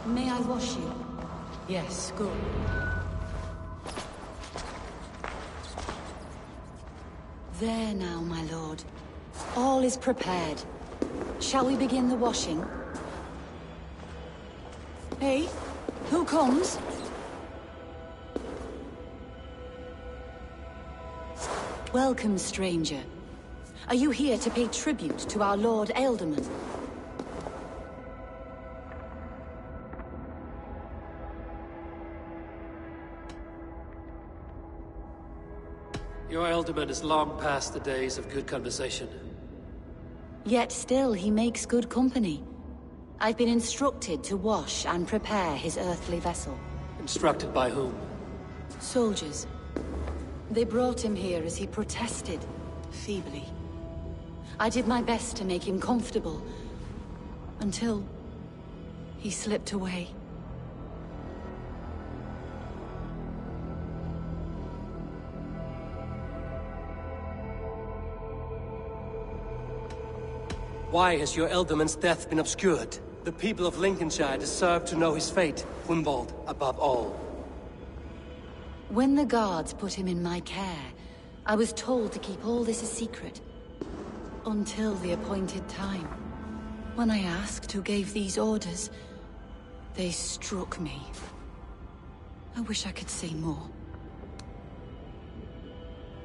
May I wash you? Yes, good. There now, my lord. All is prepared. Shall we begin the washing? Hey, who comes? Welcome, stranger. Are you here to pay tribute to our Lord Ealdorman? Your Ealdorman is long past the days of good conversation. Yet still he makes good company. I've been instructed to wash and prepare his earthly vessel. Instructed by whom? Soldiers. They brought him here as he protested, feebly. I did my best to make him comfortable, until he slipped away. Why has your Ealdorman's death been obscured? The people of Lincolnshire deserve to know his fate, Hunwald above all. When the guards put him in my care, I was told to keep all this a secret. Until the appointed time. When I asked who gave these orders, they struck me. I wish I could say more.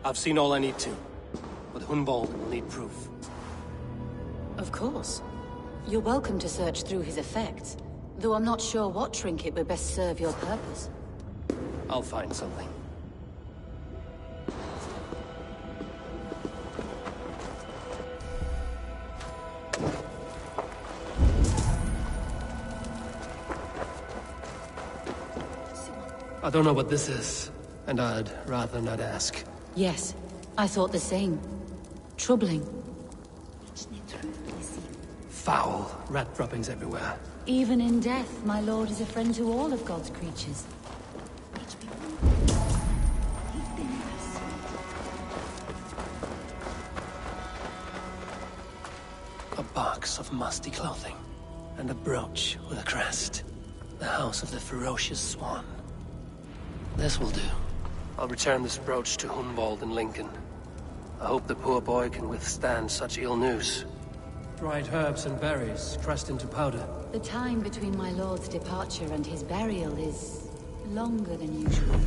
I've seen all I need to, but Hunwald will need proof. Of course. You're welcome to search through his effects, though I'm not sure what trinket would best serve your purpose. I'll find something. I don't know what this is, and I'd rather not ask. Yes, I thought the same. Troubling. Foul rat droppings everywhere. Even in death, my lord is a friend to all of God's creatures. A box of musty clothing, and a brooch with a crest. The house of the ferocious swan. This will do. I'll return this brooch to Hunwald in Lincoln. I hope the poor boy can withstand such ill news. Dried herbs and berries, pressed into powder. The time between my lord's departure and his burial is longer than usual.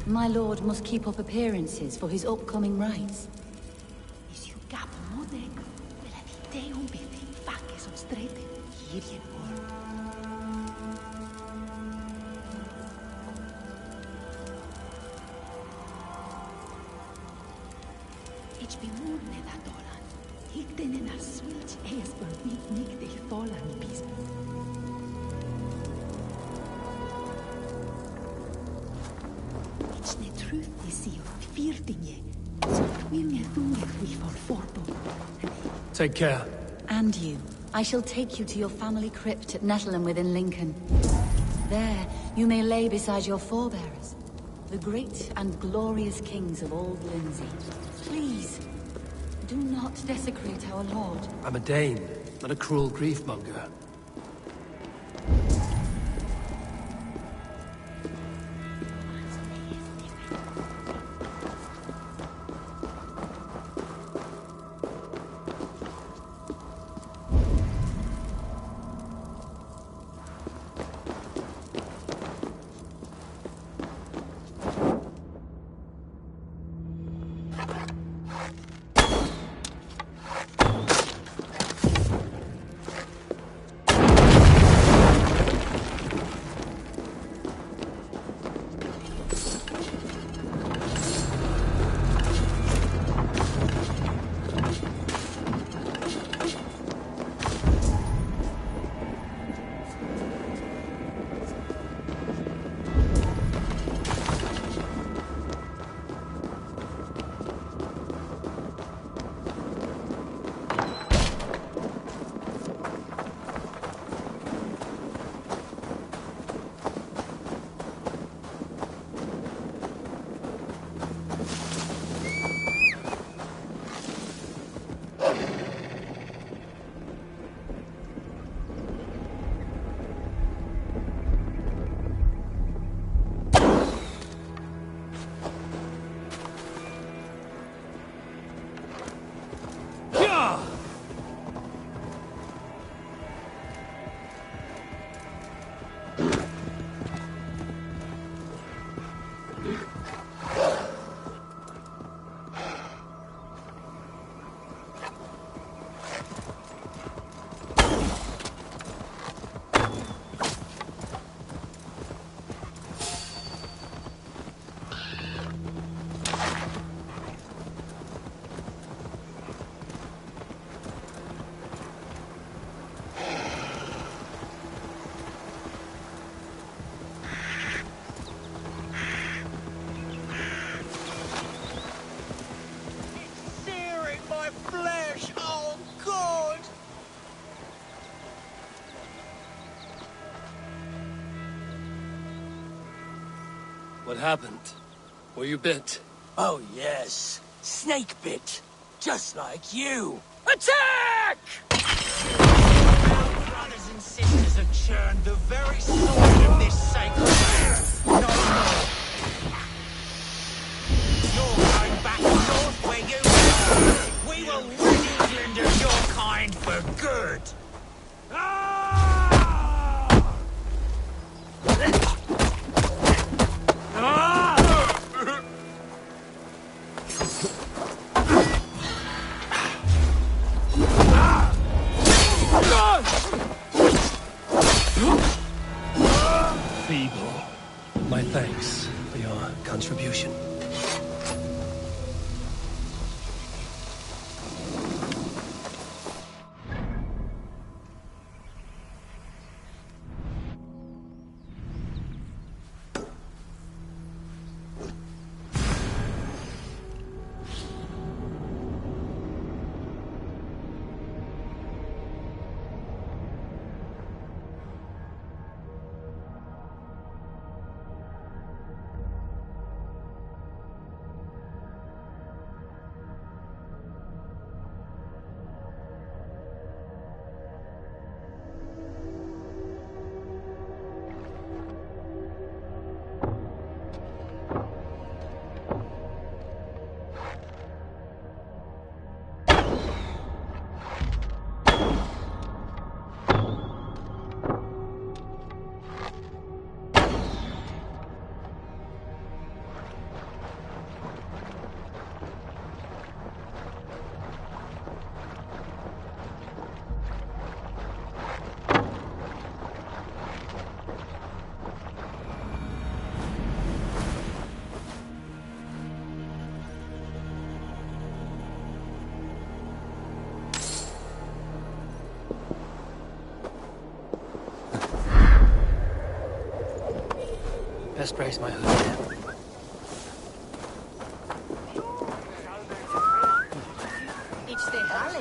My lord must keep up appearances for his upcoming rites. Take care. And you. I shall take you to your family crypt at Nettleton within Lincoln. There, you may lay beside your forebearers, the great and glorious kings of Old Lindsey. Please, do not desecrate our lord. I'm a Dane, not a cruel griefmonger. What happened? Were you bit? Oh, yes. Snake bit. Just like you. Attack! Our brothers and sisters have churned the very sword of this sacred land. No more. You're going back north where you belong. We will rid England of your kind for good. Feeble. My thanks for your contribution. Best brace my hood. It's the Valhalla.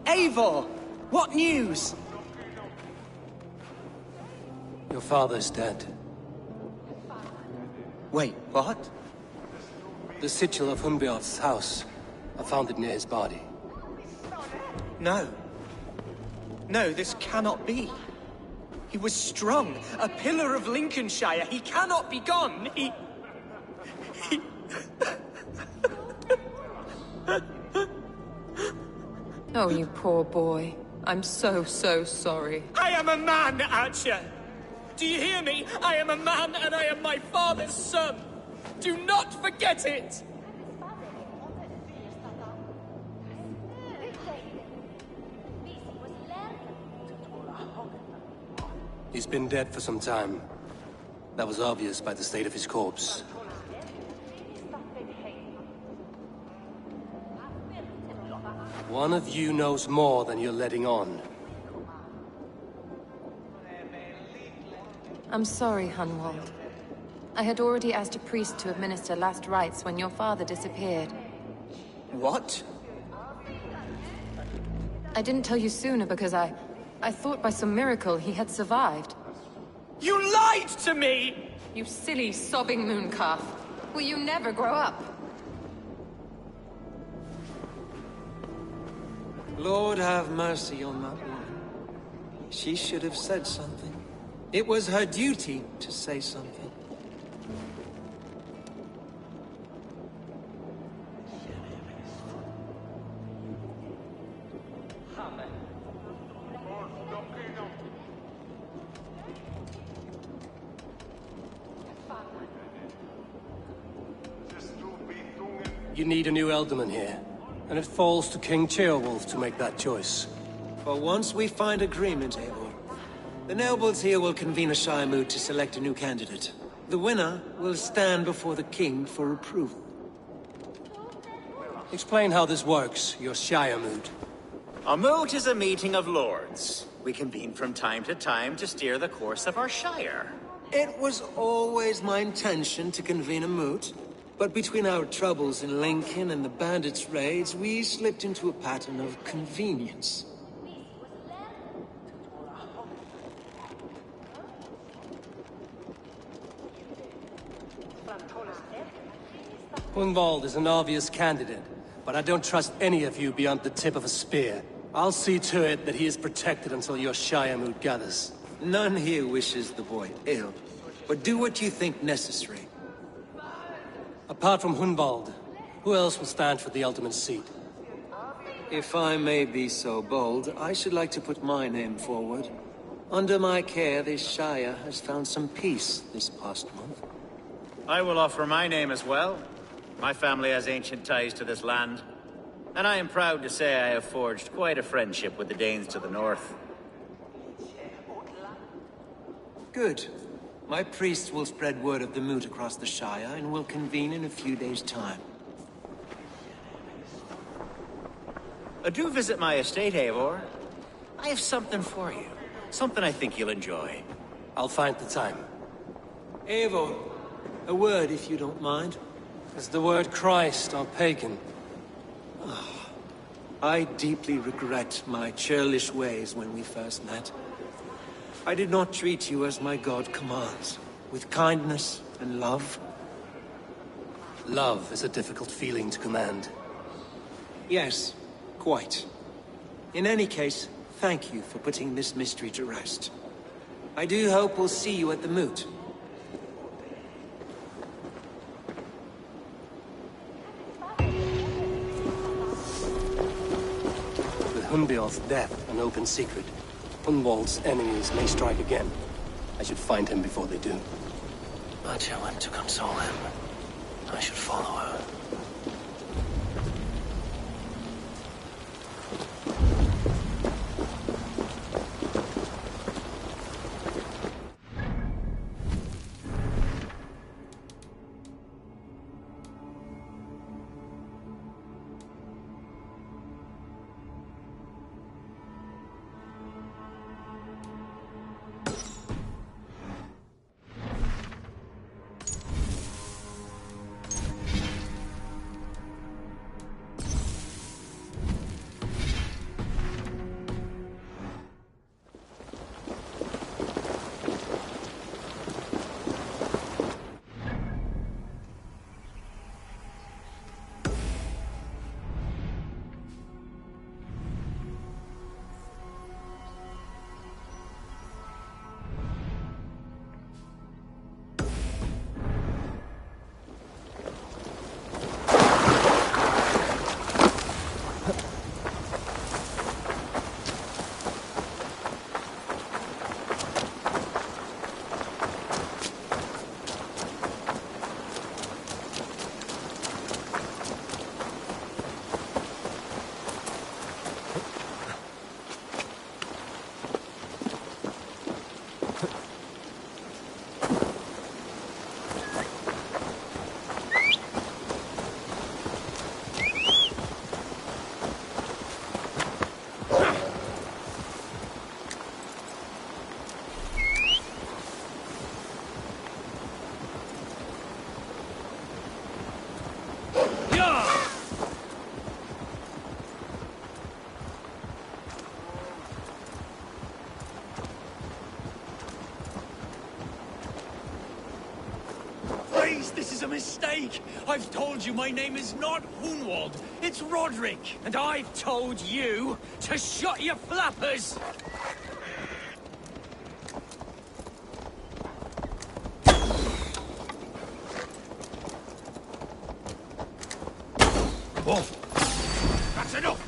Eivor! What news? Your father's dead. Wait, what? The sigil of Hunbjorn's house. I found it near his body. No. No, this cannot be. He was strong, a pillar of Lincolnshire. He cannot be gone. He... Oh, you poor boy. I'm so sorry. I am a man, Archer! Do you hear me? I am a man and I am my father's son! Do not forget it! He's been dead for some time. That was obvious by the state of his corpse. One of you knows more than you're letting on. I'm sorry, Hunwald. I had already asked a priest to administer last rites when your father disappeared. What? I didn't tell you sooner because I thought by some miracle he had survived. You lied to me! You silly, sobbing mooncalf. Will you never grow up? Lord have mercy on that woman. She should have said something. It was her duty to say something. You need a new Elderman here, and it falls to King Ceolwulf to make that choice. For once we find agreement, Eivor, the nobles here will convene a Shire moot to select a new candidate. The winner will stand before the king for approval. Explain how this works, your Shire moot. A moot is a meeting of lords. We convene from time to time to steer the course of our Shire. It was always my intention to convene a moot, but between our troubles in Lincoln and the bandits' raids, we slipped into a pattern of convenience. Hunwald is an obvious candidate, but I don't trust any of you beyond the tip of a spear. I'll see to it that he is protected until your Shire moot gathers. None here wishes the boy ill, but do what you think necessary. Apart from Hunwald, who else will stand for the ultimate seat? If I may be so bold, I should like to put my name forward. Under my care, this Shire has found some peace this past month. I will offer my name as well. My family has ancient ties to this land, and I am proud to say I have forged quite a friendship with the Danes to the north. Good. My priests will spread word of the moot across the Shire, and will convene in a few days' time. Do visit my estate, Eivor. I have something for you. Something I think you'll enjoy. I'll find the time. Eivor, a word if you don't mind. Is the word Christ or pagan? I deeply regret my churlish ways when we first met. I did not treat you as my god commands, with kindness and love. Love is a difficult feeling to command. Yes, quite. In any case, thank you for putting this mystery to rest. I do hope we'll see you at the moot. Hunbjorn's death an open secret. Hunwald's enemies may strike again. I should find him before they do. Matja went to console him. I should follow her. This is a mistake! I've told you my name is not Hunwald, it's Roderick! And I've told you to shut your flappers! Oh! That's enough!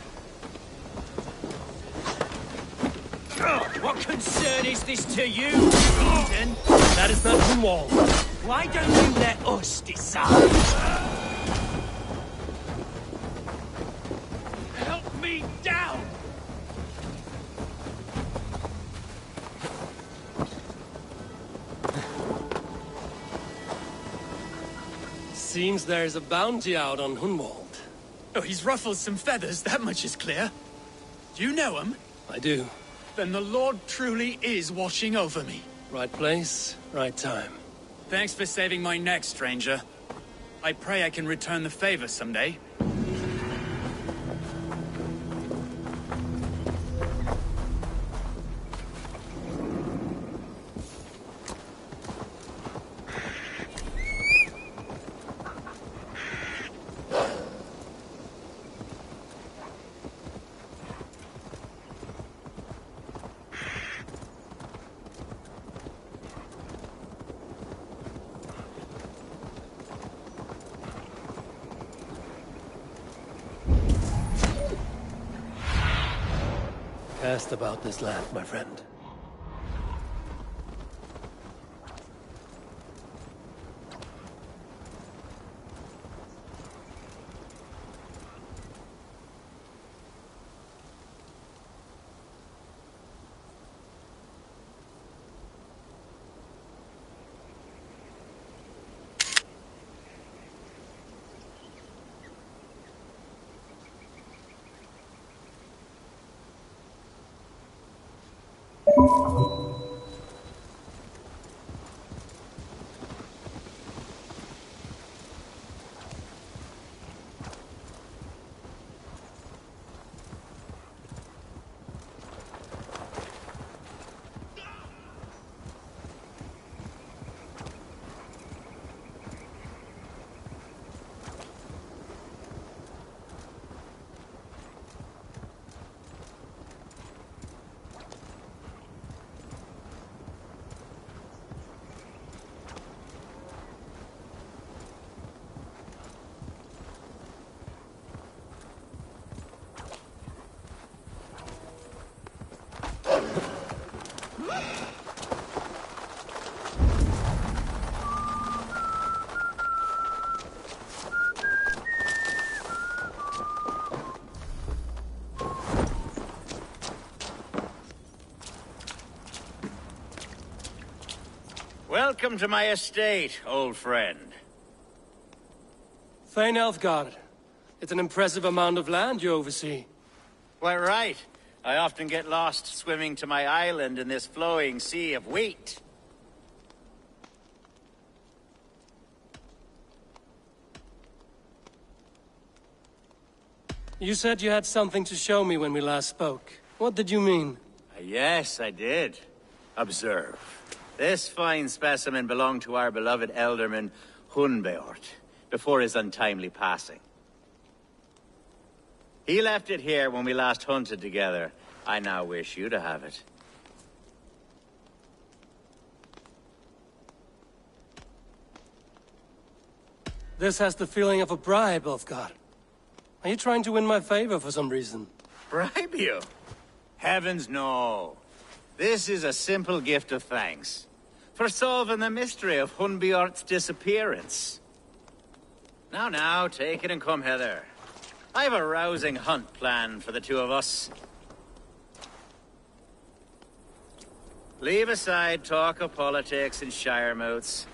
What concern is this to you, Eden? That is not Hunwald. Why don't you let us decide? Help me down! Seems there's a bounty out on Hunwald. Oh, he's ruffled some feathers, that much is clear. Do you know him? I do. Then the Lord truly is watching over me. Right place, right time. Thanks for saving my neck, stranger. I pray I can return the favor someday. Cast about this land, my friend. Welcome to my estate, old friend. Thane Elfgard. It's an impressive amount of land you oversee. Quite right. I often get lost swimming to my island in this flowing sea of wheat. You said you had something to show me when we last spoke. What did you mean? Yes, I did. Observe. This fine specimen belonged to our beloved elderman, Hunbeort, before his untimely passing. He left it here when we last hunted together. I now wish you to have it. This has the feeling of a bribe, Ulfgar. Are you trying to win my favor for some reason? Bribe you? Heavens no. This is a simple gift of thanks for solving the mystery of Hunbeort's disappearance. Now, take it and come hither. I have a rousing hunt planned for the two of us. Leave aside talk of politics and shire moats.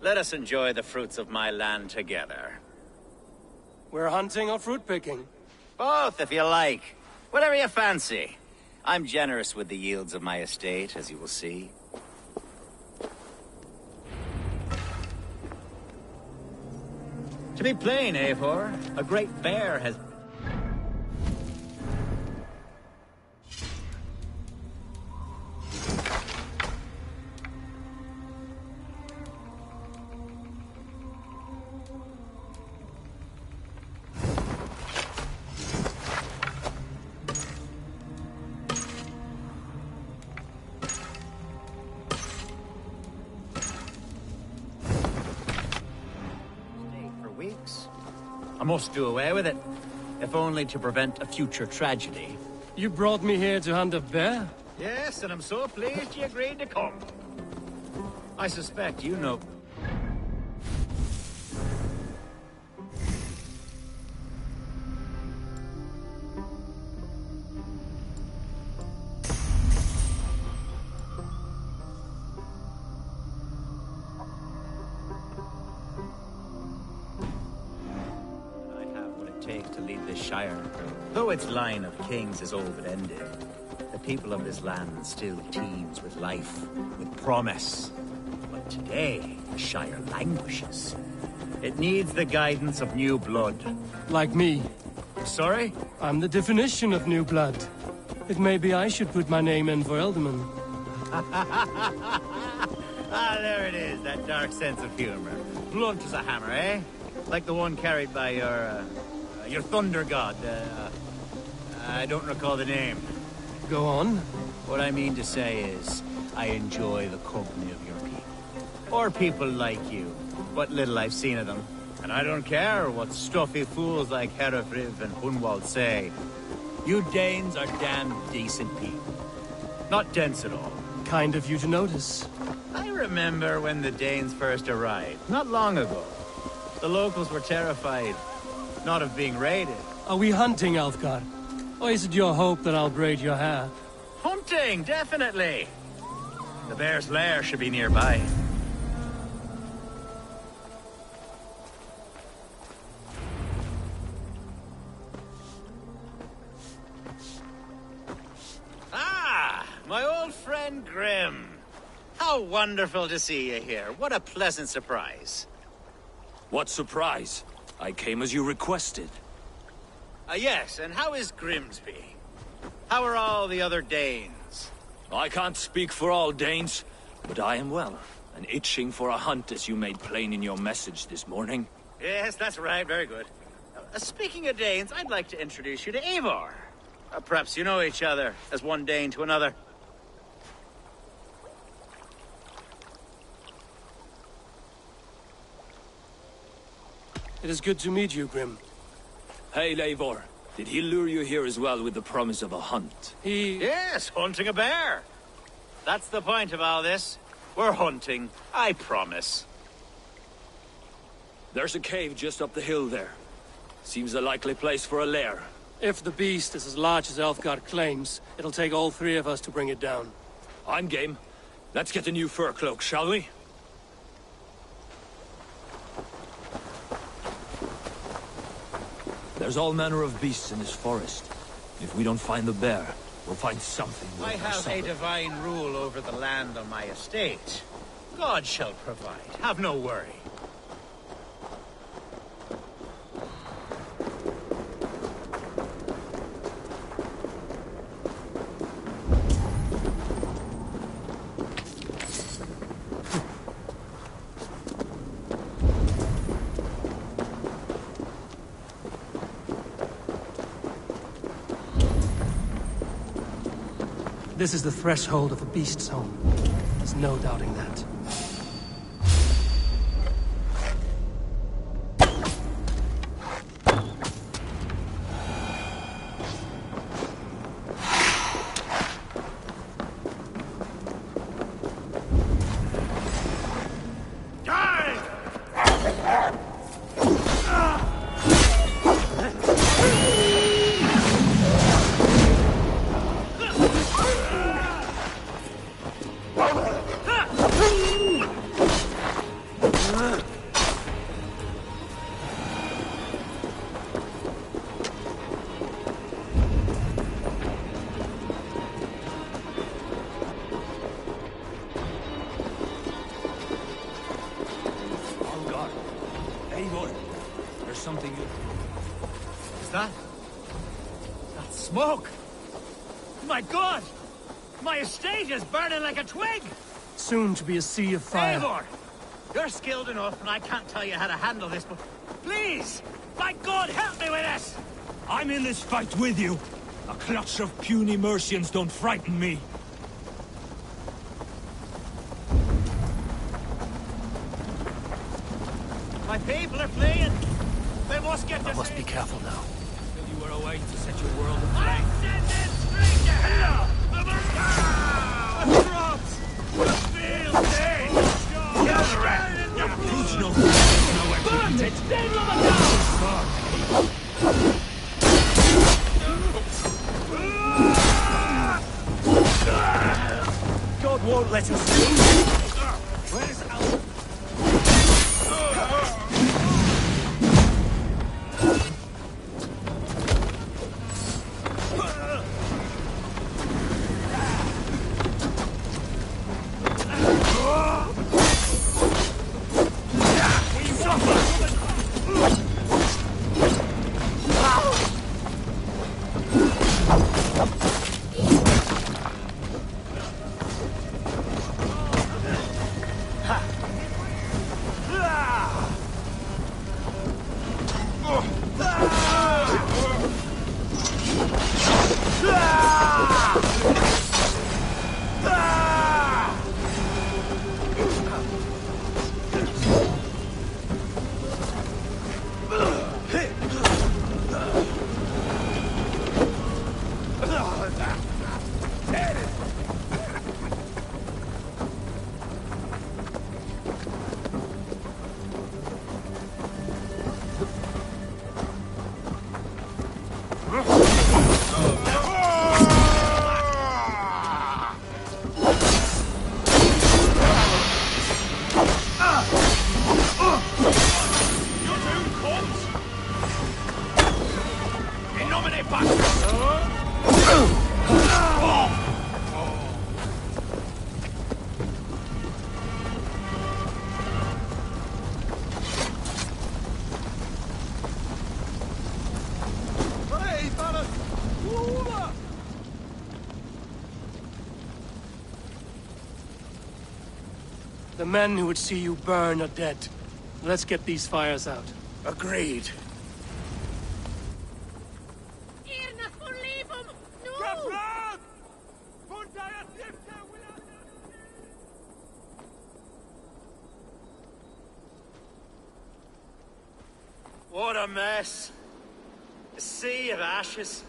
Let us enjoy the fruits of my land together. We're hunting or fruit picking? Both, if you like. Whatever you fancy. I'm generous with the yields of my estate, as you will see. To be plain, Eivor, a great bear has... I must do away with it, if only to prevent a future tragedy. You brought me here to hunt a bear? Yes, and I'm so pleased you agreed to come. I suspect you know... to lead this Shire. Though its line of kings is all but ended, the people of this land still teems with life, with promise. But today, the Shire languishes. It needs the guidance of new blood. Like me. Sorry? I'm the definition of new blood. It may be I should put my name in for Elderman. Ah, there it is, that dark sense of humor. Blunt as a hammer, eh? Like the one carried by your thunder god. I don't recall the name. Go on. What I mean to say is, I enjoy the company of your people. Or people like you. What little I've seen of them. And I don't care what stuffy fools like Herefriv and Hunwald say. You Danes are damn decent people. Not dense at all. Kind of you to notice. I remember when the Danes first arrived, not long ago. The locals were terrified, not of being raided. Are we hunting, Alfgar? Or is it your hope that I'll braid your hair? Hunting, definitely! The bear's lair should be nearby. Ah, my old friend Grim. How wonderful to see you here. What a pleasant surprise. What surprise? I came as you requested. Yes, and how is Grimsby? How are all the other Danes? I can't speak for all Danes, but I am well, and itching for a hunt as you made plain in your message this morning. Yes, that's right, very good. Speaking of Danes, I'd like to introduce you to Eivor. Perhaps you know each other, as one Dane to another. It is good to meet you, Grim. Hey, Eivor. Did he lure you here as well with the promise of a hunt? Yes, hunting a bear. That's the point of all this. We're hunting, I promise. There's a cave just up the hill there. Seems a likely place for a lair. If the beast is as large as Elfgar claims, it'll take all three of us to bring it down. I'm game. Let's get a new fur cloak, shall we? There's all manner of beasts in this forest. If we don't find the bear, we'll find something worth I our have a supper. divine rule over the land on my estate. God shall provide. Have no worry. This is the threshold of the beast's home. There's no doubting that. Smoke! My God! My estate is burning like a twig! Soon to be a sea of fire. Eivor! You're skilled enough, and I can't tell you how to handle this, but please! My God, help me with this! I'm in this fight with you. A clutch of puny Mercians don't frighten me. My people are fleeing! They must get I this. must be careful now. You were away to set your world aflame. I send them straight to hell! Drops! Field day! Kill the rest! Who's no nowhere to eat it? God won't let us do. Where's Al? The men who would see you burn are dead. Let's get these fires out. Agreed. What a mess. A sea of ashes.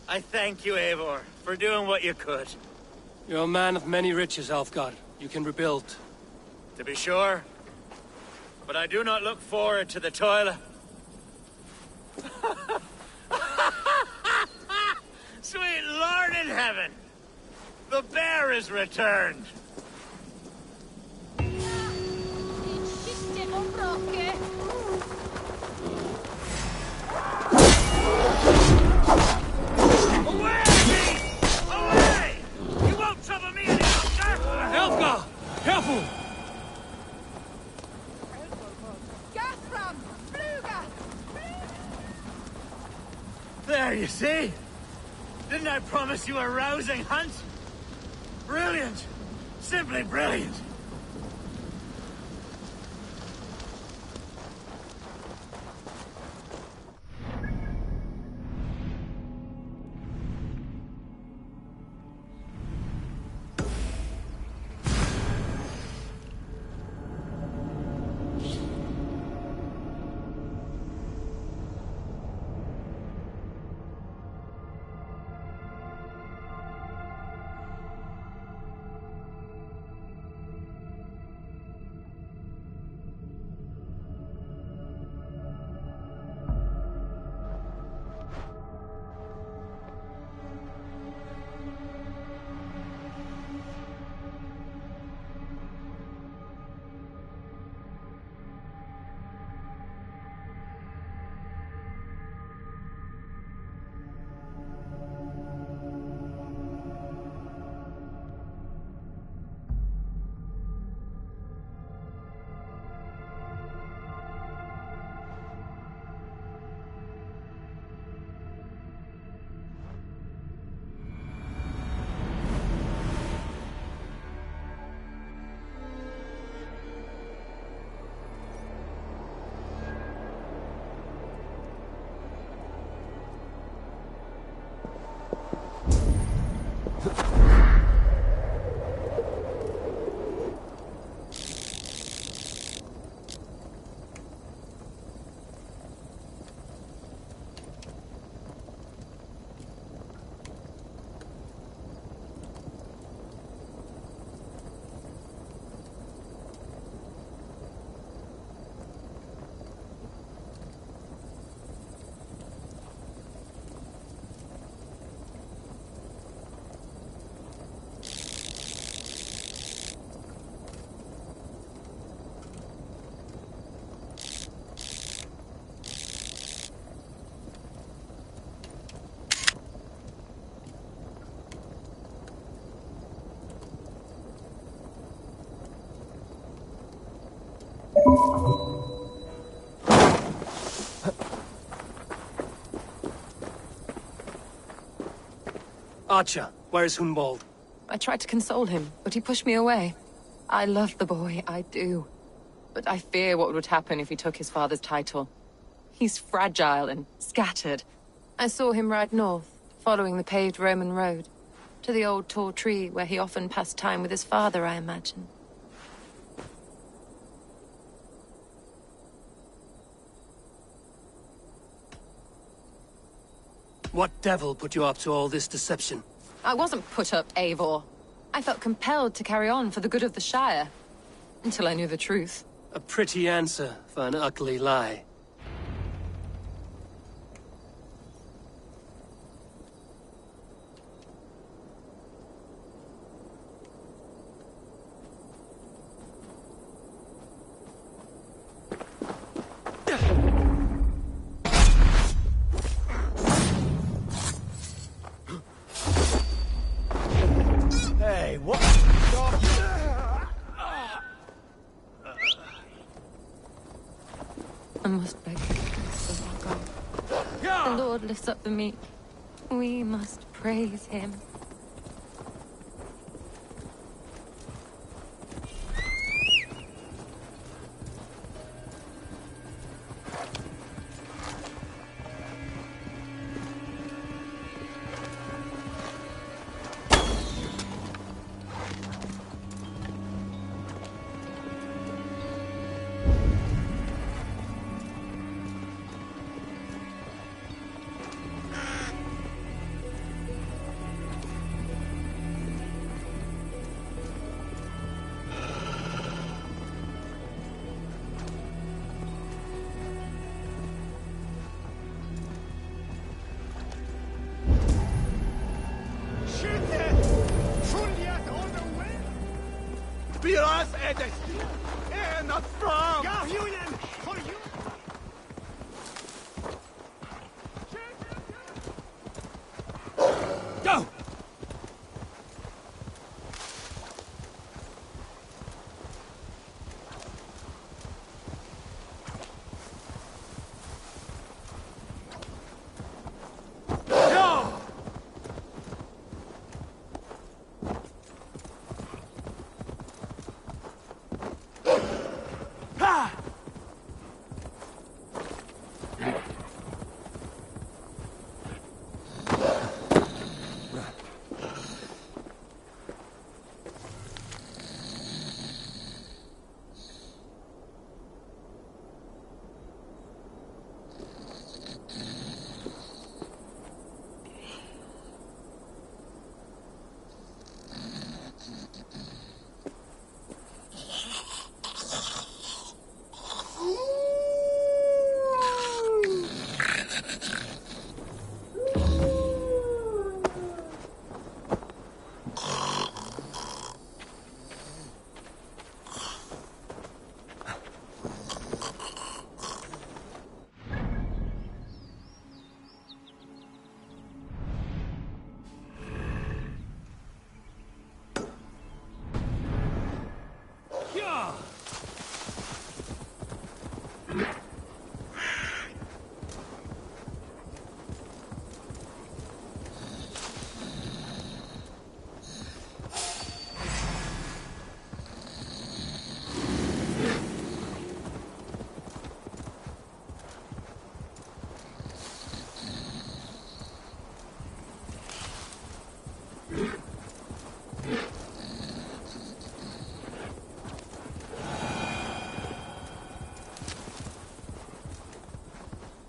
I thank you, Eivor, for doing what you could. You're a man of many riches, Alfgar. You can rebuild. To be sure. But I do not look forward to the toil. Sweet Lord in heaven! The bear is returned! Away! Away! You won't trouble me any longer! Alfgar! Careful! There, you see? Didn't I promise you a rousing hunt? Brilliant! Simply brilliant! Archer, where's Hunwald? I tried to console him, but he pushed me away. I love the boy, I do. But I fear what would happen if he took his father's title. He's fragile and scattered. I saw him ride north, following the paved Roman road. To the old tall tree where he often passed time with his father, I imagine. What devil put you up to all this deception? I wasn't put up, Eivor. I felt compelled to carry on for the good of the Shire. Until I knew the truth. A pretty answer for an ugly lie. Hey, what? I must beg so I'll go. The Lord lifts up the meek. We must praise him. Biras edest! Not from! Gahunen! For you! Go!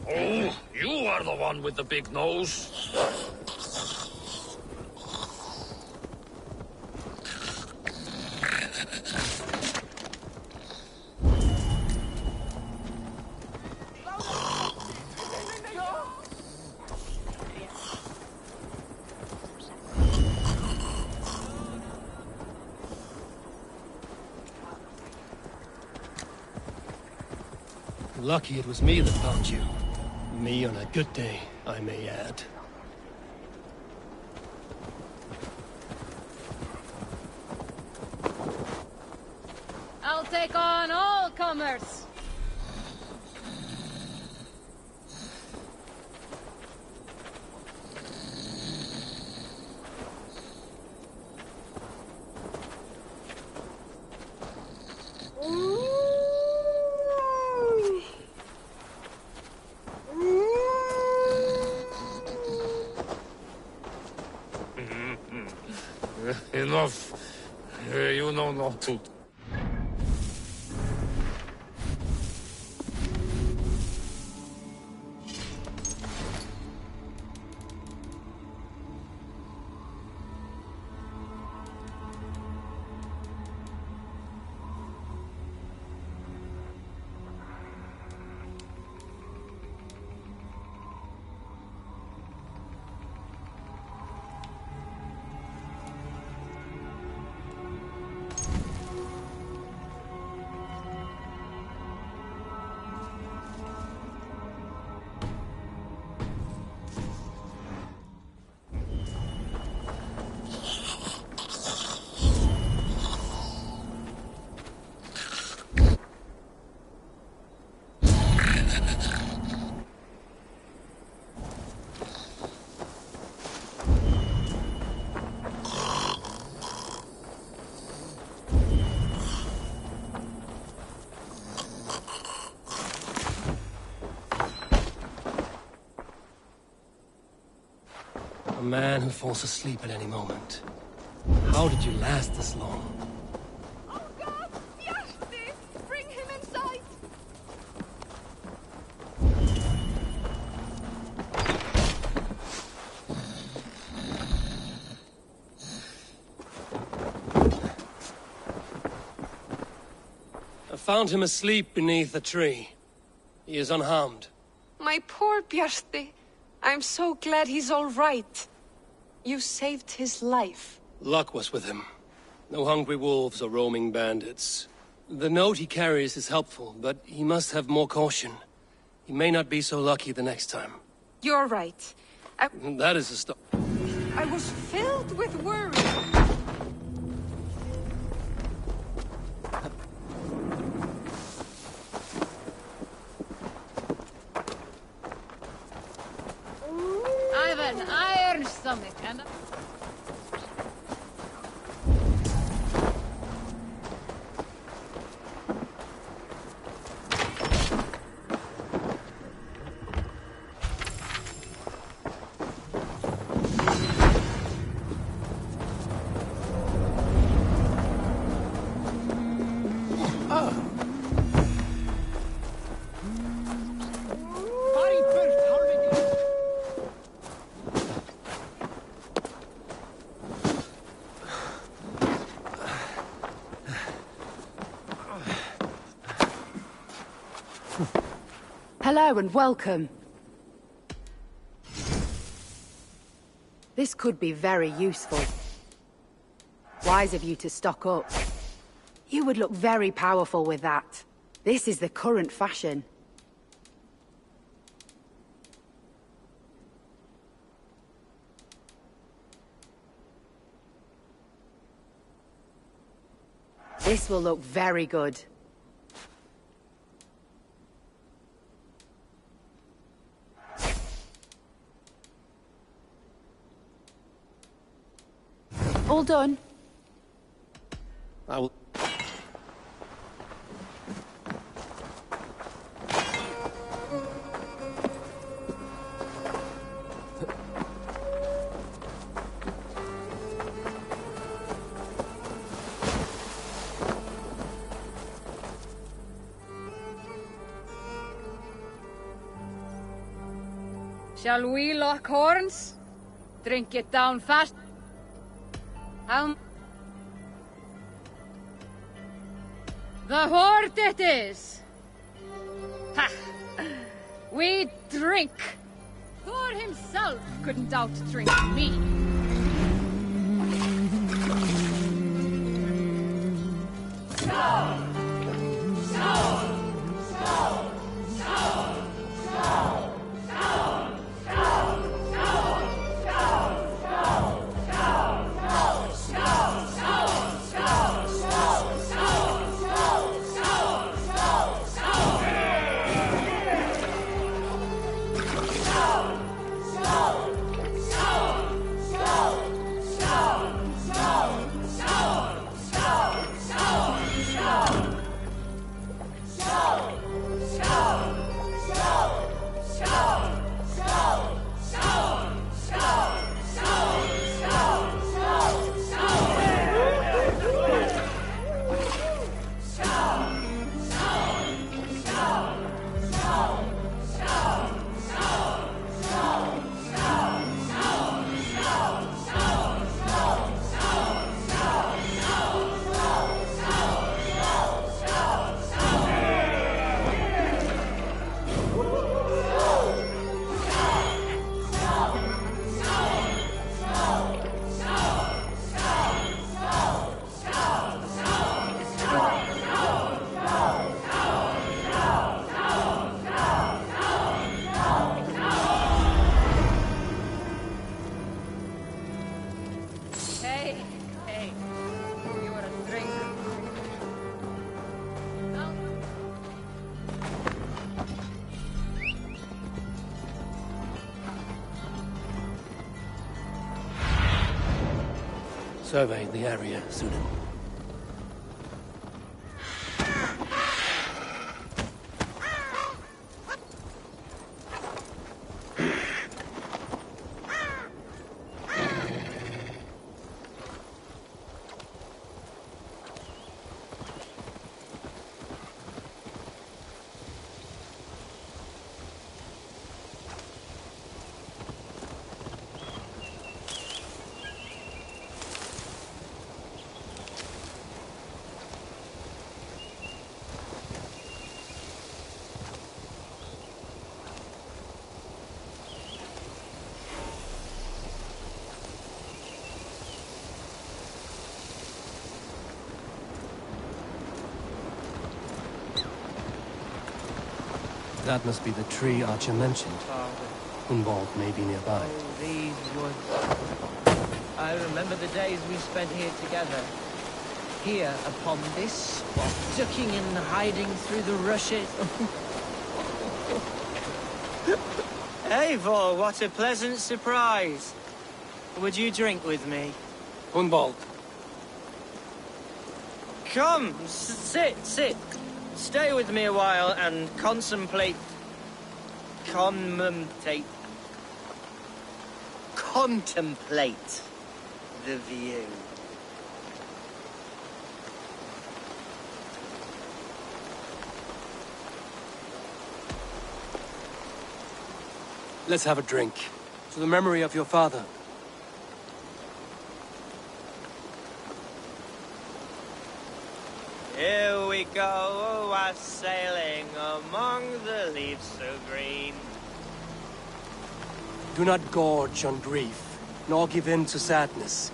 Oh, you are the one with the big nose. Lucky it was me that found you. Me on a good day, I may add. I'll take on all comers. Enough. You know not to. A man who falls asleep at any moment. How did you last this long? Oh God! Bring him inside! I found him asleep beneath a tree. He is unharmed. My poor Bjarti. I'm so glad he's all right. You saved his life. Luck was with him. No hungry wolves or roaming bandits. The note he carries is helpful, but he must have more caution. He may not be so lucky the next time. You're right. That is a stop. I was filled with worry. I've an iron stomach and Hello and welcome. This could be very useful. Wise of you to stock up. You would look very powerful with that. This is the current fashion. This will look very good. All done. I will... shall we lock horns? Drink it down fast. The horde it is! Ha! We drink! Thor himself couldn't out-drink me! Survey the area, Sunan. That must be the tree Archer mentioned. Hunwald may be nearby. Oh, these woods. I remember the days we spent here together. Here, upon this spot, ducking and hiding through the rushes. Eivor, what a pleasant surprise. Would you drink with me? Hunwald. Come, sit. Stay with me a while and contemplate the view. Let's have a drink. To the memory of your father. Here we go, sailing among the leaves so green. Do not gorge on grief, nor give in to sadness,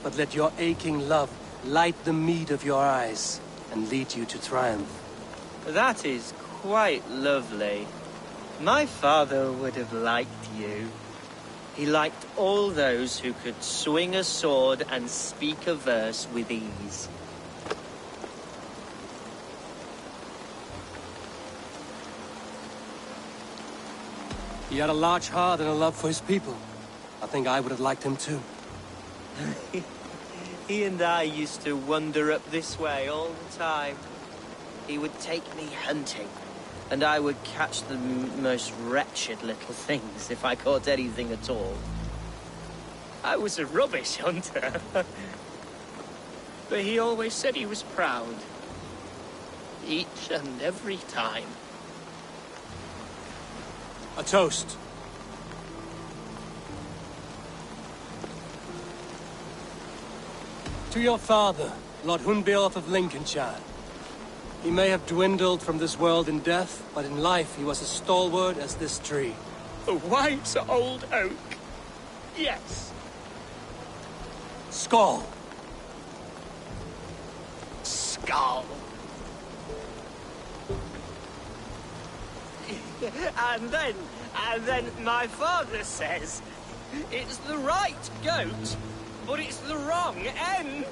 but let your aching love light the mead of your eyes and lead you to triumph. That is quite lovely. My father would have liked you. He liked all those who could swing a sword and speak a verse with ease. He had a large heart and a love for his people. I think I would have liked him too. He and I used to wander up this way all the time. He would take me hunting, and I would catch the most wretched little things if I caught anything at all. I was a rubbish hunter. But he always said he was proud. Each and every time. A toast. To your father, Lord Hunbeorth of Lincolnshire. He may have dwindled from this world in death, but in life he was as stalwart as this tree. A wise old oak. Yes. Skull. Skull. And then my father says, it's the right goat, but it's the wrong end.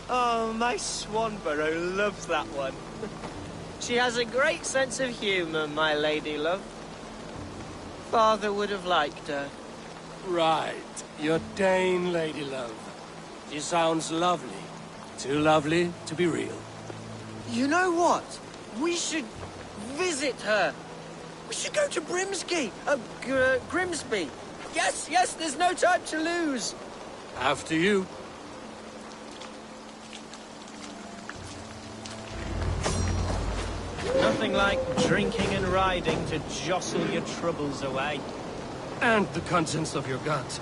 Oh, my Swanborough loves that one. She has a great sense of humor, my lady love. Father would have liked her. Right. Your Dane, lady love. She sounds lovely. Too lovely to be real. You know what? We should visit her. We should go to Grimsby. Yes, there's no time to lose. After you. Nothing like drinking and riding to jostle your troubles away. And the contents of your gut.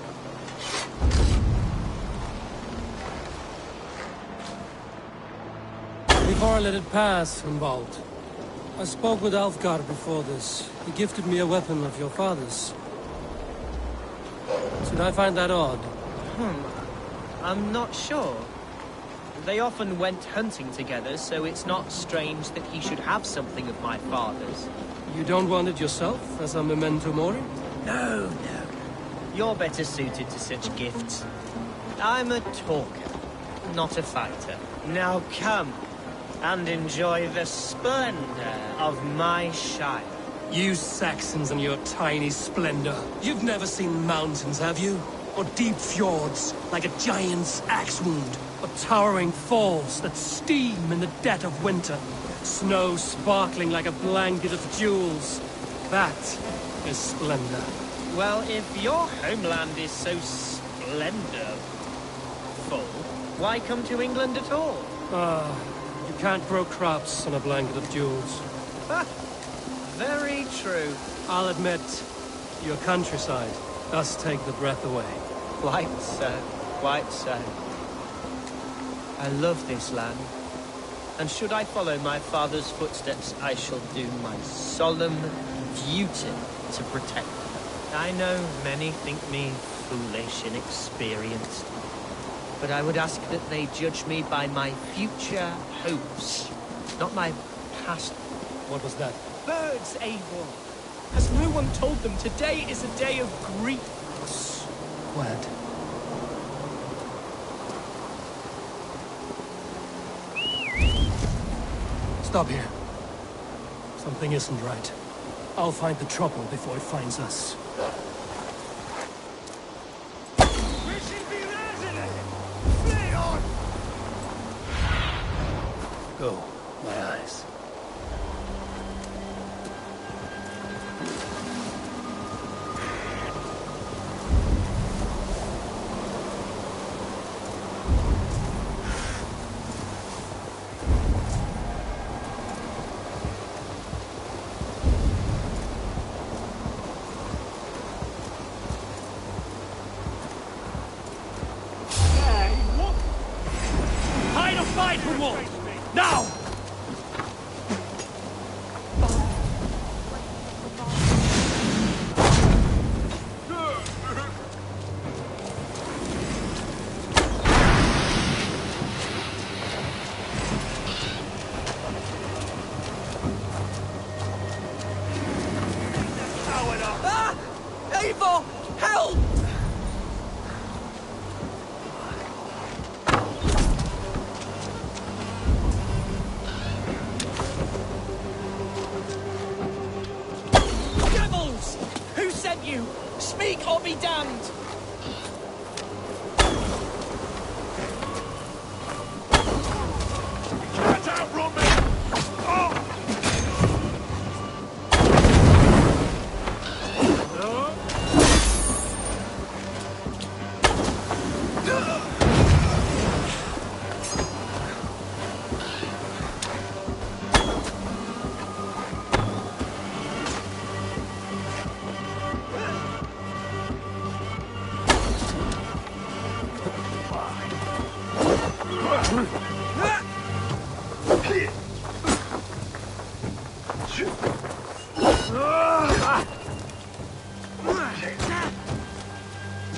Before I let it pass, Hunwald, I spoke with Alfgar before this. He gifted me a weapon of your father's. Should I find that odd? I'm not sure. They often went hunting together, so it's not strange that he should have something of my father's. You don't want it yourself, as a memento mori? No. You're better suited to such gifts. I'm a talker, not a fighter. Now come and enjoy the splendor of my shire. You Saxons and your tiny splendor. You've never seen mountains, have you? Or deep fjords, like a giant's axe wound. Or towering falls that steam in the dead of winter. Snow sparkling like a blanket of jewels. That is splendor. Well, if your homeland is so splendorful, why come to England at all? You can't grow crops on a blanket of jewels. Very true. I'll admit, your countryside does take the breath away. Quite so. I love this land. And should I follow my father's footsteps, I shall do my solemn duty to protect it. I know many think me foolish, inexperienced. But I would ask that they judge me by my future hopes, not my past. What was that? Birds, Eivor! Has no one told them today is a day of grief? What? Stop here. Something isn't right. I'll find the trouble before it finds us. Go, my eyes. Hide or fight, Hunwald! Now! Ah! Eivor! Help! Devils! Who sent you? Speak or be damned! Can't outrun me!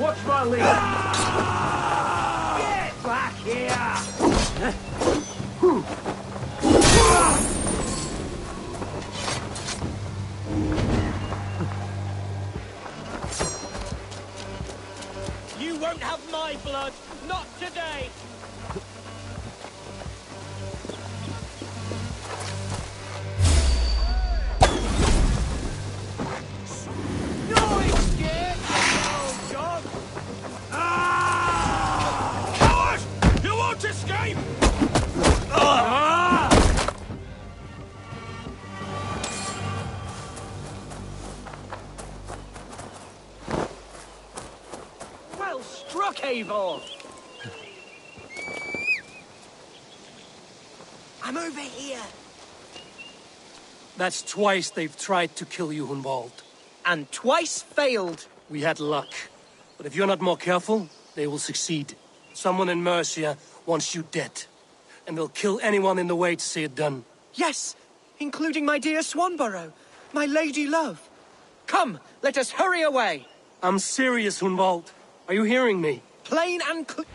Watch my lead! Get back here! You won't have my blood! Not today! No escape, you old dog! Coward! You won't escape! Well struck, Eivor! I'm over here. That's twice they've tried to kill you, Hunwald. And twice failed. We had luck. But if you're not more careful, they will succeed. Someone in Mercia wants you dead. And they'll kill anyone in the way to see it done. Yes, including my dear Swanborough, my lady love. Come, let us hurry away. I'm serious, Hunwald. Are you hearing me? Plain and clear.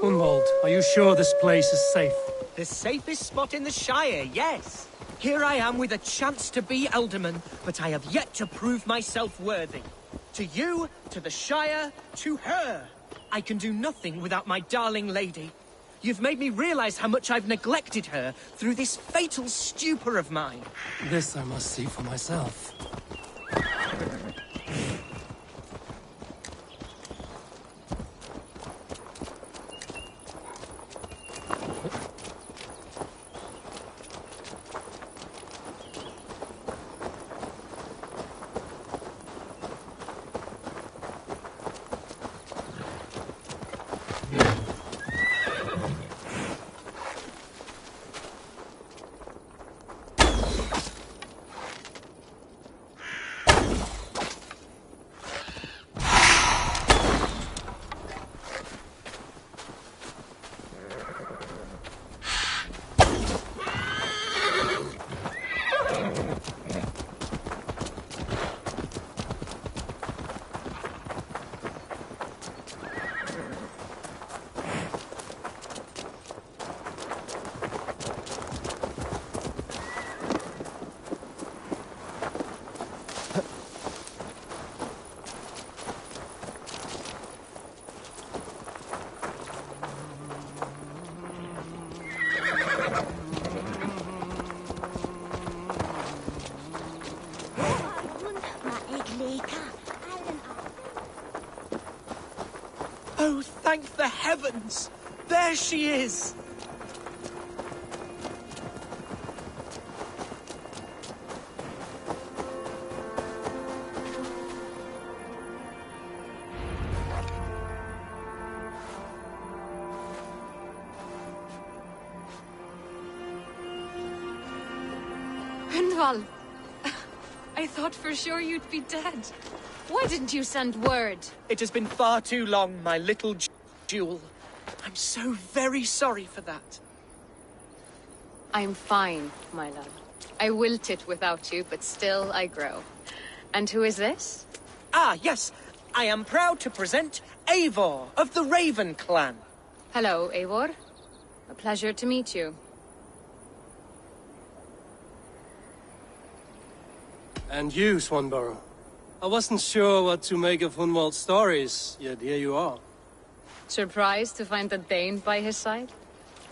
Hunwald, are you sure this place is safe? The safest spot in the Shire, yes. Here I am with a chance to be Alderman, but I have yet to prove myself worthy. To you, to the Shire, to her. I can do nothing without my darling lady. You've made me realize how much I've neglected her through this fatal stupor of mine. This I must see for myself. Oh, thank the heavens! There she is! Hunwald, I thought for sure you'd be dead. Why didn't you send word? It has been far too long, my little jewel. I'm so very sorry for that. I'm fine, my love. I wilted without you, but still I grow. And who is this? Ah, yes. I am proud to present Eivor of the Raven clan. Hello, Eivor. A pleasure to meet you. And you, Swanborough. I wasn't sure what to make of Hunwald's stories, yet here you are. Surprised to find a Dane by his side?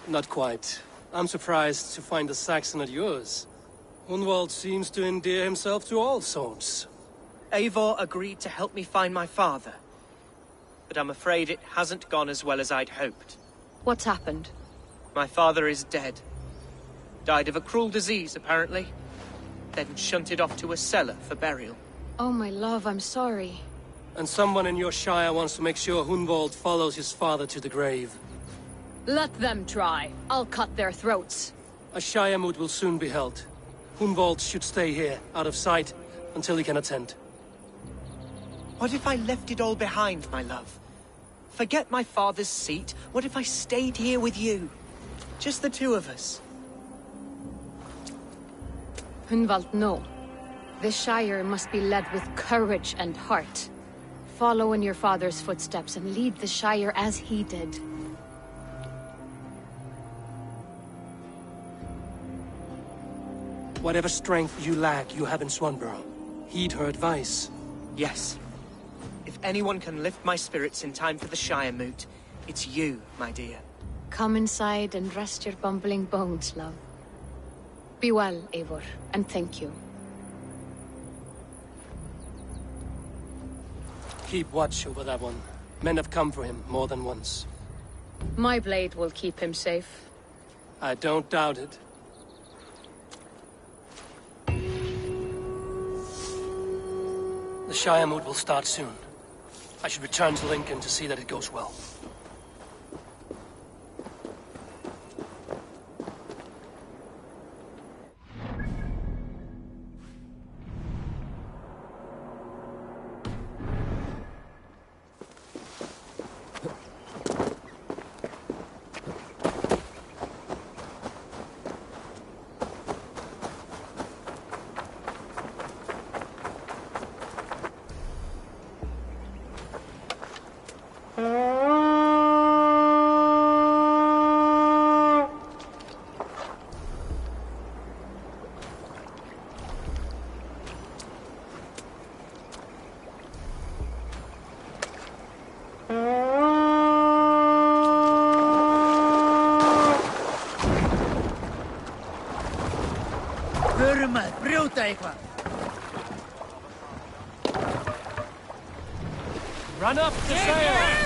Not quite. I'm surprised to find a Saxon at yours. Hunwald seems to endear himself to all sorts. Eivor agreed to help me find my father. But I'm afraid it hasn't gone as well as I'd hoped. What's happened? My father is dead. Died of a cruel disease, apparently. Then shunted off to a cellar for burial. Oh, my love, I'm sorry. And someone in your shire wants to make sure Hunwald follows his father to the grave. Let them try. I'll cut their throats. A shire moot will soon be held. Hunwald should stay here, out of sight, until he can attend. What if I left it all behind, my love? Forget my father's seat. What if I stayed here with you? Just the two of us. Hunwald, no. This Shire must be led with courage and heart. Follow in your father's footsteps and lead the Shire as he did. Whatever strength you lack, you have in Swanborough. Heed her advice. Yes. If anyone can lift my spirits in time for the Shire moot, it's you, my dear. Come inside and rest your bumbling bones, love. Be well, Eivor, and thank you. Keep watch over that one. Men have come for him more than once. My blade will keep him safe. I don't doubt it. The Shire moot will start soon. I should return to Lincoln to see that it goes well. Run up the sail!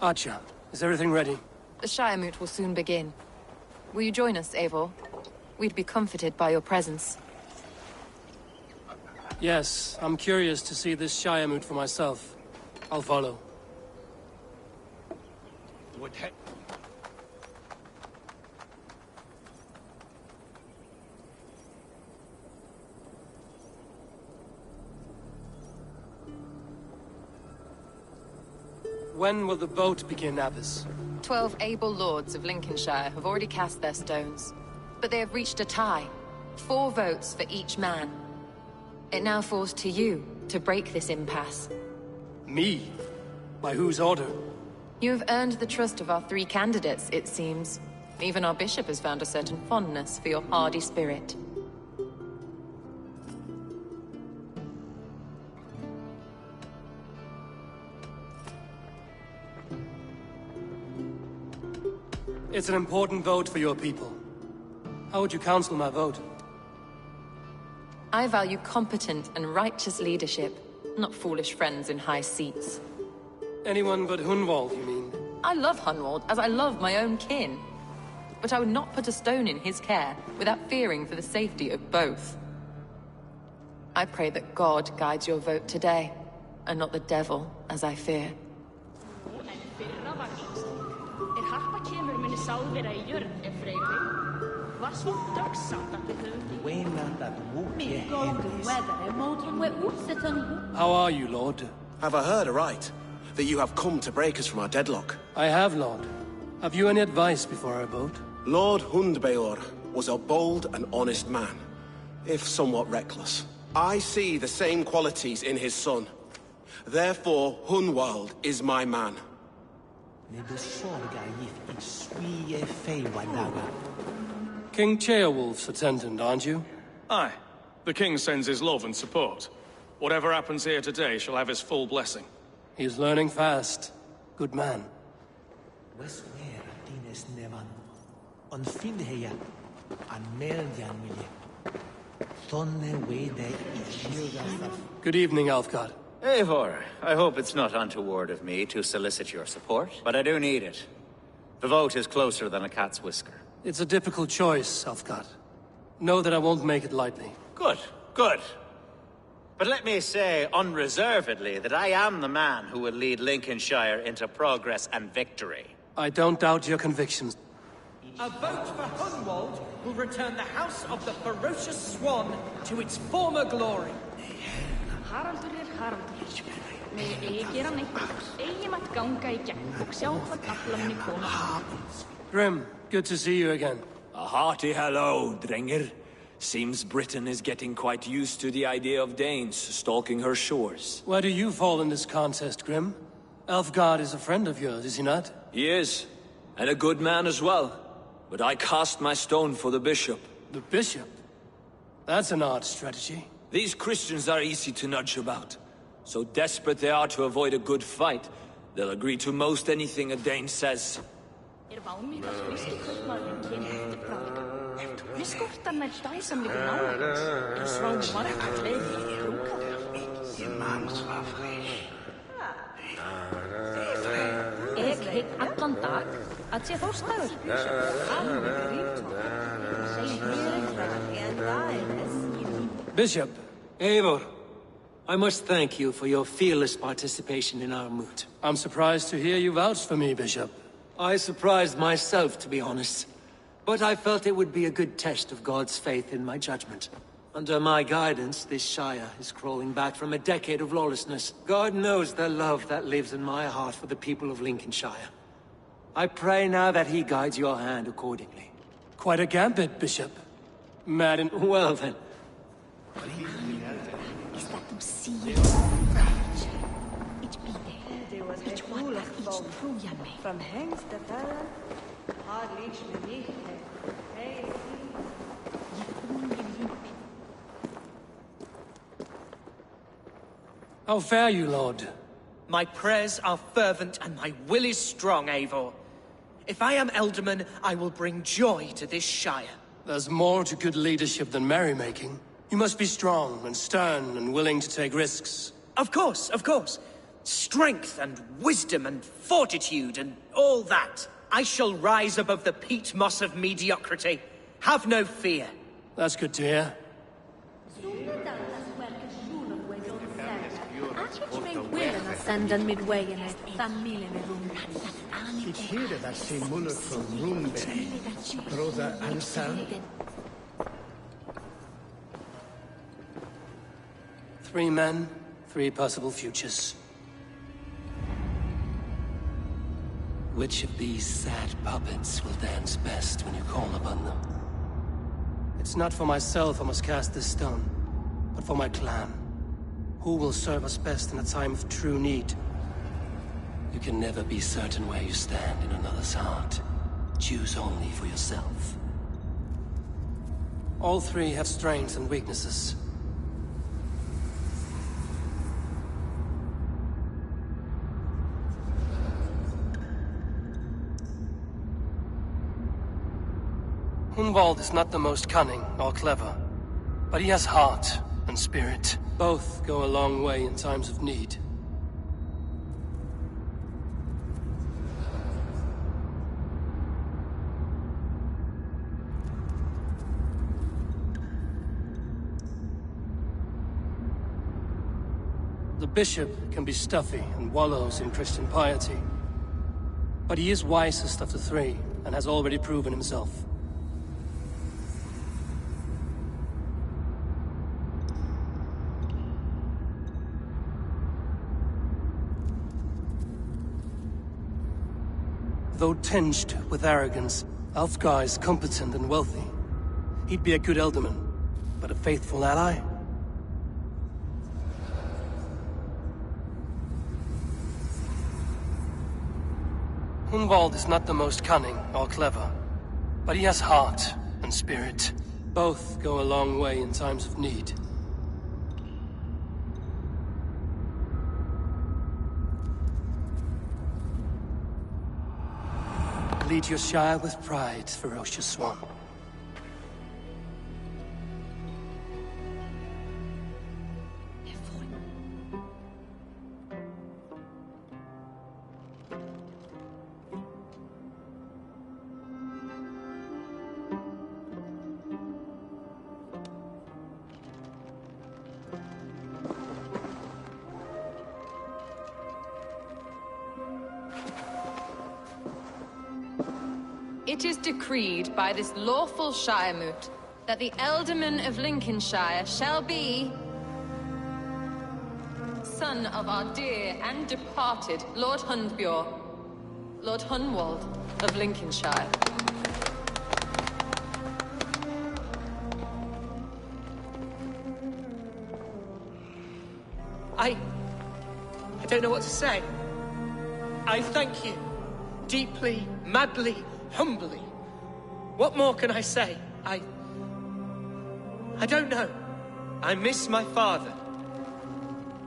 Archer, is everything ready? The Shire Moot will soon begin. Will you join us, Eivor? We'd be comforted by your presence. Yes, I'm curious to see this Shire Moot for myself. I'll follow. When will the vote begin, Abbess? 12 able lords of Lincolnshire have already cast their stones. But they have reached a tie. 4 votes for each man. It now falls to you to break this impasse. Me? By whose order? You have earned the trust of our 3 candidates, it seems. Even our bishop has found a certain fondness for your hardy spirit. It's an important vote for your people. How would you counsel my vote? I value competent and righteous leadership, not foolish friends in high seats. Anyone but Hunwald, you mean? I love Hunwald as I love my own kin. But I would not put a stone in his care without fearing for the safety of both. I pray that God guides your vote today, and not the devil, as I fear. How are you, Lord? Have I heard aright? That you have come to break us from our deadlock? I have, Lord. Have you any advice before our vote? Lord Hundbeor was a bold and honest man, if somewhat reckless. I see the same qualities in his son. Therefore, Hunwald is my man. King Ceolwulf's attendant, aren't you? Aye. The king sends his love and support. Whatever happens here today shall have his full blessing. He's learning fast. Good man. Good evening, Alfgard. Eivor, I hope it's not untoward of me to solicit your support, but I do need it. The vote is closer than a cat's whisker. It's a difficult choice, Alfgard. Know that I won't make it lightly. Good, good. But let me say unreservedly that I am the man who will lead Lincolnshire into progress and victory. I don't doubt your convictions. A vote for Hunwald will return the House of the Ferocious Swan to its former glory. Grim, good to see you again. A hearty hello, Drengr. Seems Britain is getting quite used to the idea of Danes stalking her shores. Where do you fall in this contest, Grim? Alfgard is a friend of yours, is he not? He is, and a good man as well. But I cast my stone for the bishop. The bishop? That's an odd strategy. These Christians are easy to nudge about. So desperate they are to avoid a good fight, they'll agree to most anything a Dane says. Bishop, Eivor, I must thank you for your fearless participation in our moot. I'm surprised to hear you vouch for me, Bishop. I surprised myself, to be honest. But I felt it would be a good test of God's faith in my judgment. Under my guidance, this Shire is crawling back from a decade of lawlessness. God knows the love that lives in my heart for the people of Lincolnshire. I pray now that he guides your hand accordingly. Quite a gambit, Bishop. Mad and... Well then. From hengst the talent, hardly schminichte. Hey, How fare you, Lord? My prayers are fervent and my will is strong, Eivor. If I am Elderman, I will bring joy to this Shire. There's more to good leadership than merrymaking. You must be strong and stern and willing to take risks. Of course, of course. Strength and wisdom and fortitude and all that. I shall rise above the peat moss of mediocrity. Have no fear. That's good to hear. Senden midway in it. Ik heerde dat ze moeilijk van roem ben. Rosa Anselm. 3 men, 3 possible futures. Which of these sad puppets will dance best when you call upon them? It's not for myself I must cast this stone, but for my clan. Who will serve us best in a time of true need? You can never be certain where you stand in another's heart. Choose only for yourself. All 3 have strengths and weaknesses. Hunwald is not the most cunning or clever, but he has heart and spirit. Both go a long way in times of need. The bishop can be stuffy and wallows in Christian piety, but he is wisest of the 3 and has already proven himself. Though tinged with arrogance, Alfgar is competent and wealthy. He'd be a good Elderman, but a faithful ally? Hunwald is not the most cunning or clever, but he has heart and spirit. Both go a long way in times of need. Lead your Shire with pride, ferocious Swan. It is decreed by this lawful Shiremoot that the Elderman of Lincolnshire shall be... son of our dear and departed Lord Hundbjorn, Lord Hunwald of Lincolnshire. I don't know what to say. I thank you. Deeply, madly, humbly. What more can I say? I don't know. I miss my father.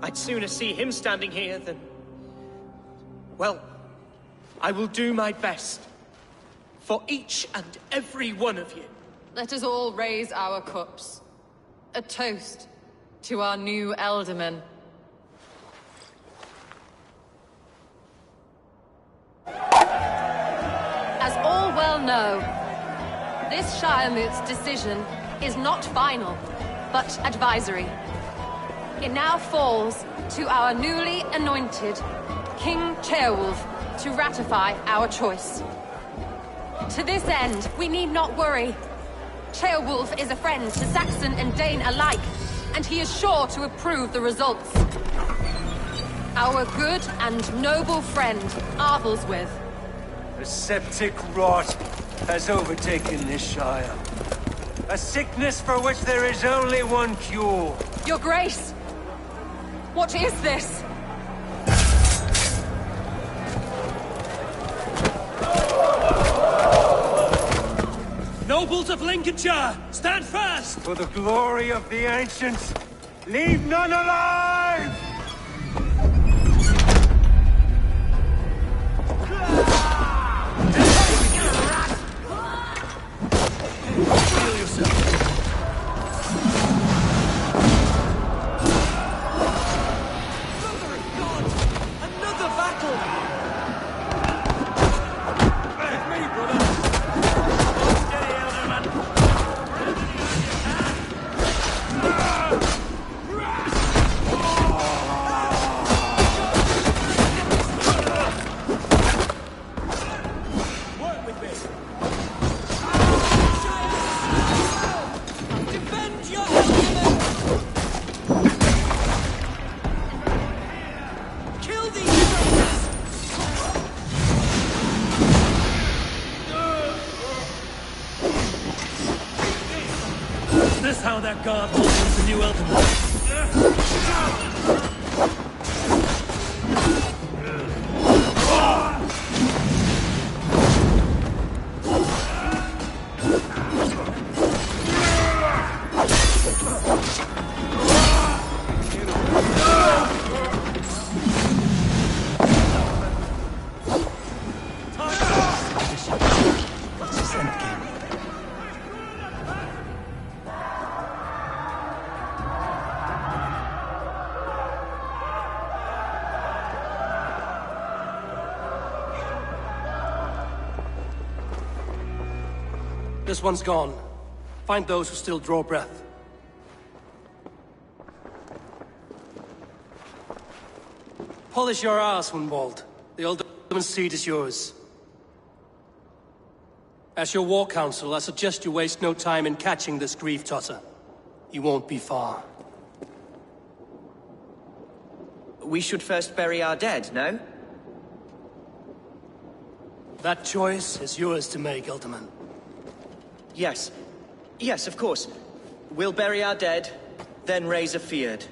I'd sooner see him standing here than... Well, I will do my best. For each and every one of you. Let us all raise our cups. A toast to our new Elderman. As all well know, this Shiremoot's decision is not final, but advisory. It now falls to our newly anointed King Ceolwulf to ratify our choice. To this end, we need not worry. Ceolwulf is a friend to Saxon and Dane alike, and he is sure to approve the results. Our good and noble friend, Arthelswith. A septic rot has overtaken this Shire. A sickness for which there is only one cure. Your Grace! What is this? Nobles of Lincolnshire, stand fast! For the glory of the ancients, leave none alive! Feel yourself. Another battle! With me, brother! Steady, Elderman! Work with me! Defend your Elderman! Kill these traitors! Is this how that guard holds the new Elderman? This one's gone. Find those who still draw breath. Polish your ass, Hunwald. The Alderman's seat is yours. As your war council, I suggest you waste no time in catching this grief-totter. He won't be far. We should first bury our dead, no? That choice is yours to make, Alderman. Yes. Yes, of course. We'll bury our dead, then raise a feared.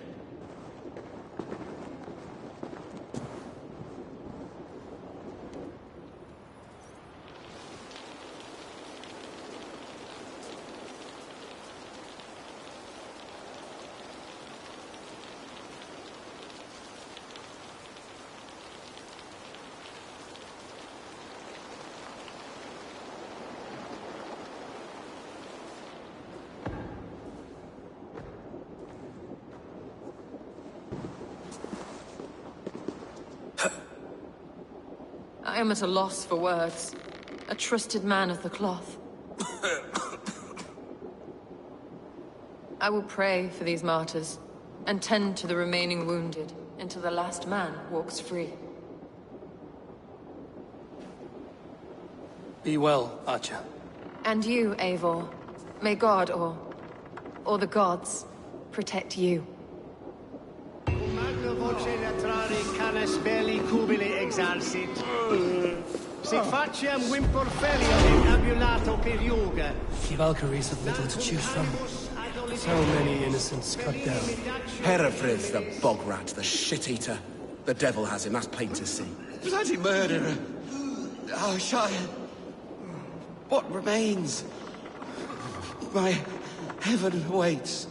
I am at a loss for words. A trusted man of the cloth. I will pray for these martyrs, and tend to the remaining wounded, until the last man walks free. Be well, Archer. And you, Eivor. May God, or the gods, protect you. The Valkyries have little to choose from. So many innocents cut down. Herefrith, the bog rat, the shit-eater. The devil has him, that's plain to see. Bloody murderer! Our Shire. What remains? My heaven awaits.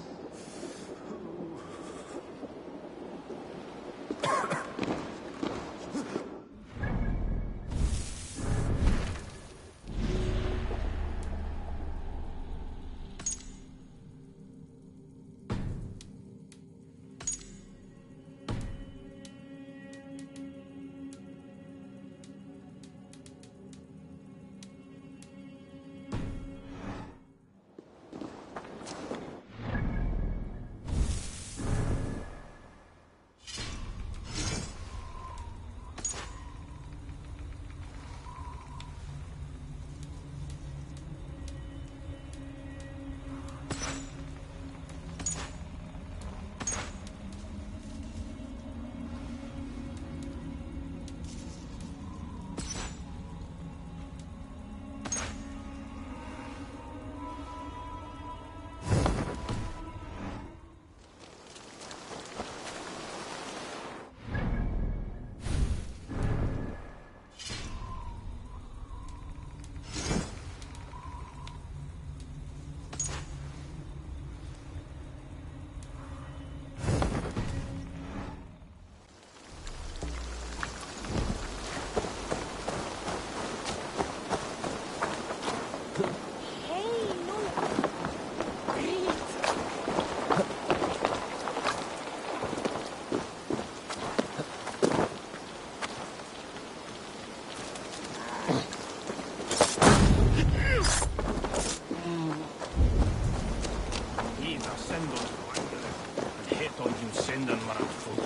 Hina sendon vandre, and het on you senden maraful.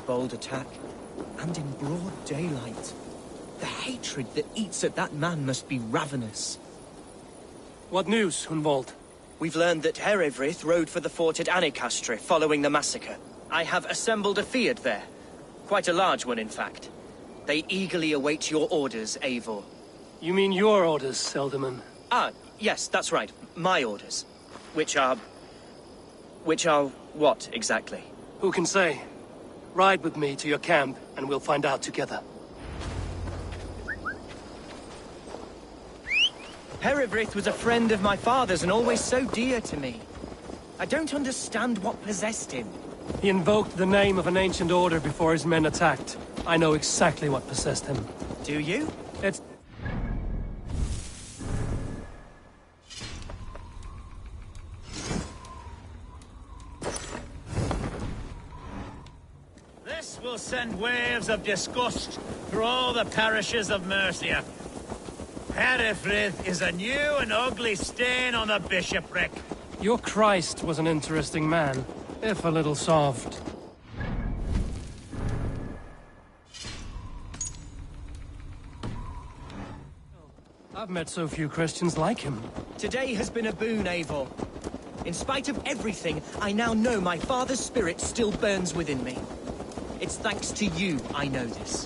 Bold attack, and in broad daylight. The hatred that eats at that man must be ravenous. What news, Hunwald? We've learned that Herewrith rode for the fort at Annikastre following the massacre. I have assembled a Field there. Quite a large one, in fact. They eagerly await your orders, Eivor. You mean your orders, Elderman? Ah, yes, that's right. My orders. Which are what, exactly? Who can say? Ride with me to your camp, and we'll find out together. Herewrith was a friend of my father's and always so dear to me. I don't understand what possessed him. He invoked the name of an ancient order before his men attacked. I know exactly what possessed him. Do you? It's... Will send waves of disgust through all the parishes of Mercia. Herewrith is a new and ugly stain on the bishopric. Your Christ was an interesting man, if a little soft. I've met so few Christians like him. Today has been a boon, Eivor. In spite of everything, I now know my father's spirit still burns within me. It's thanks to you I know this.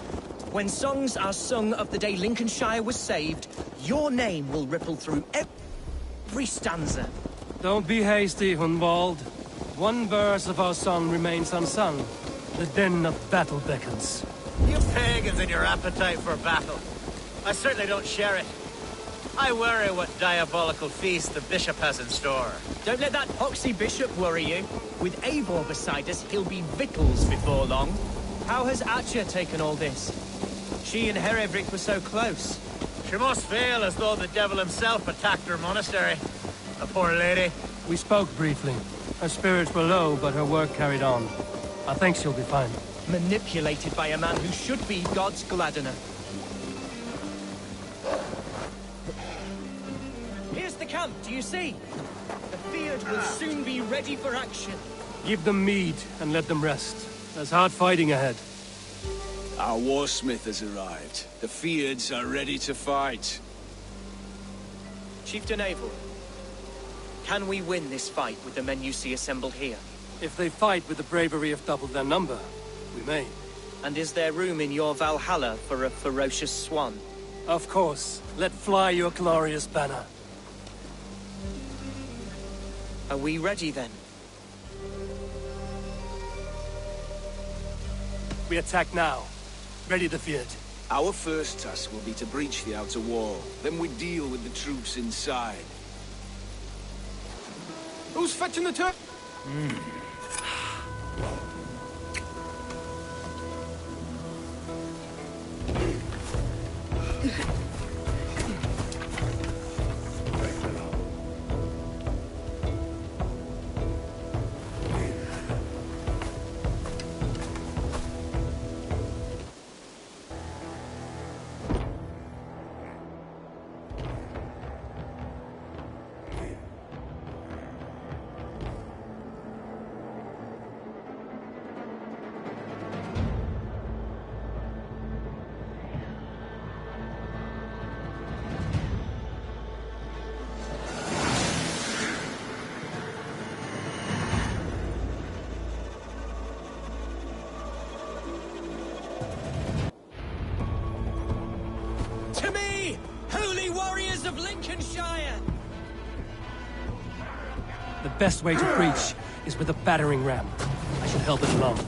When songs are sung of the day Lincolnshire was saved, your name will ripple through every stanza. Don't be hasty, Hunwald. One verse of our song remains unsung. The din of battle beckons. You pagans and your appetite for battle. I certainly don't share it. I worry what diabolical feast the bishop has in store. Don't let that poxy bishop worry you. With Eivor beside us, he'll be victuals before long. How has Atcha taken all this? She and Herewrith were so close. She must feel as though the devil himself attacked her monastery. The poor lady. We spoke briefly. Her spirits were low, but her work carried on. I think she'll be fine. Manipulated by a man who should be God's Gladdener. Here's the camp, do you see? The Field will soon be ready for action. Give them mead and let them rest. There's hard fighting ahead. Our warsmith has arrived. The Fields are ready to fight. Chieftain Eivor, can we win this fight with the men you see assembled here? If they fight with the bravery of double their number, we may. And is there room in your Valhalla for a ferocious swan? Of course. Let fly your glorious banner. Are we ready then? We attack now. Ready the field. Our first task will be to breach the outer wall. Then we deal with the troops inside. Who's fetching the turn? To me, holy warriors of Lincolnshire! The best way to breach is with a battering ram. I should help it along.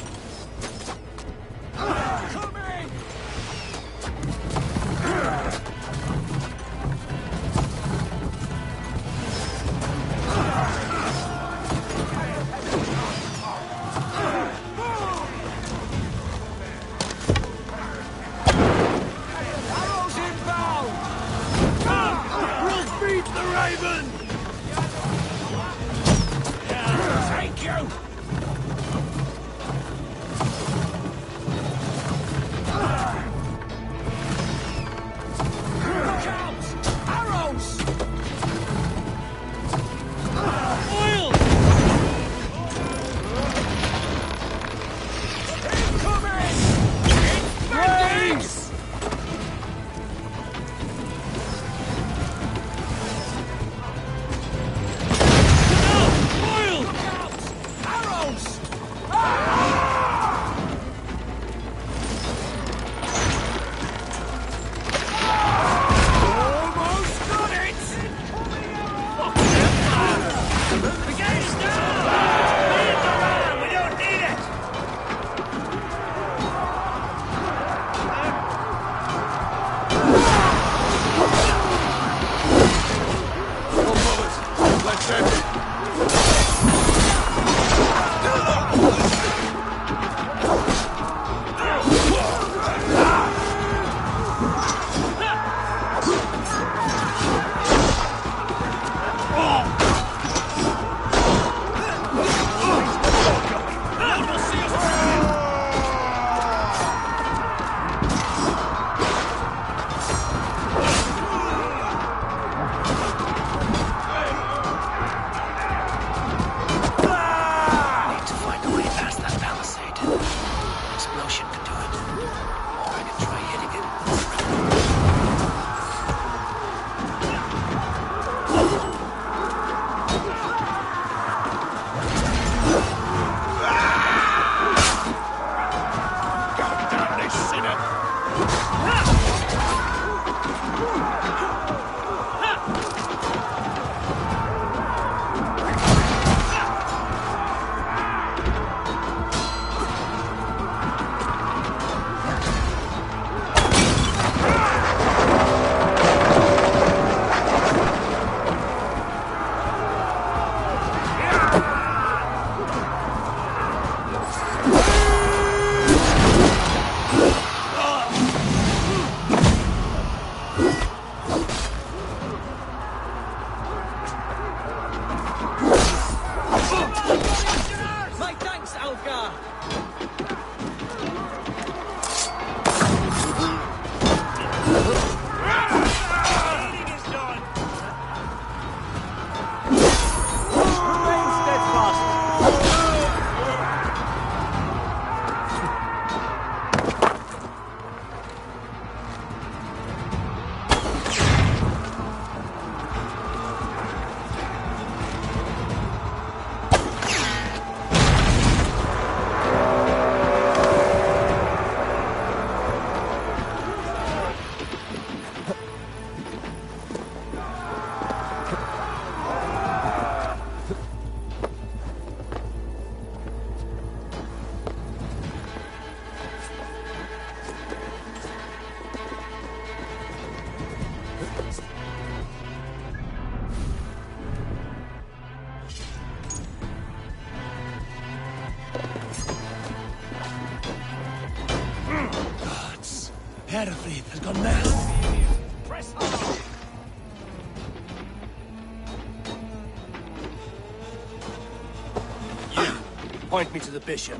Point me to the bishop.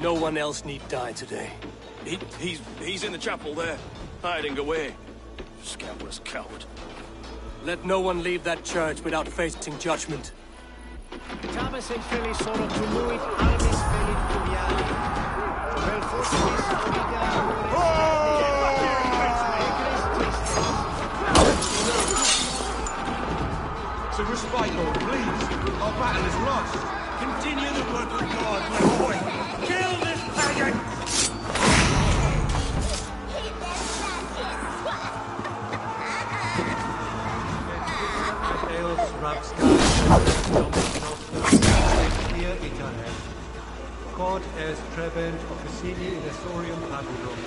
No one else need die today. He's in the chapel there, hiding away. Scandalous coward. Let no one leave that church without facing judgment. Tamas et felis sono tumuit albis felit cuviali. Vel fossis To respite, Lord, please. Our battle is lost. Continue the work of God, my boy. Kill this pagan! God est trebent officini in esorium padurum.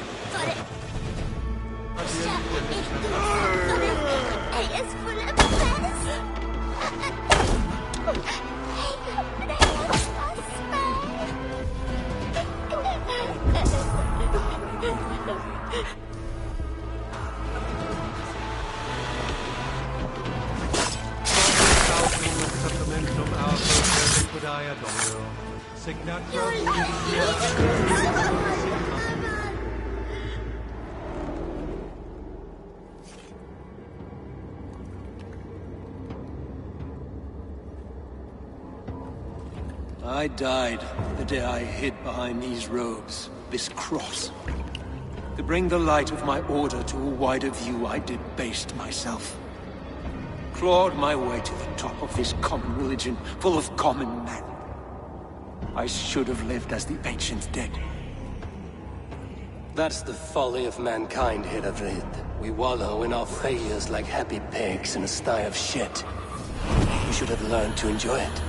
Sacramentum our liquidae Domino. I died the day I hid behind these robes, this cross. To bring the light of my order to a wider view, I debased myself. Clawed my way to the top of this common religion, full of common men. I should have lived as the ancient dead. That's the folly of mankind, Hedavrid. We wallow in our failures like happy pigs in a sty of shit. We should have learned to enjoy it.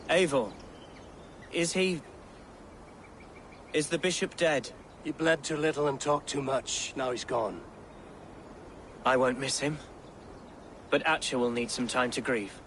Eivor, is the bishop dead? He bled too little and talked too much. Now he's gone. I won't miss him. But Atcha will need some time to grieve.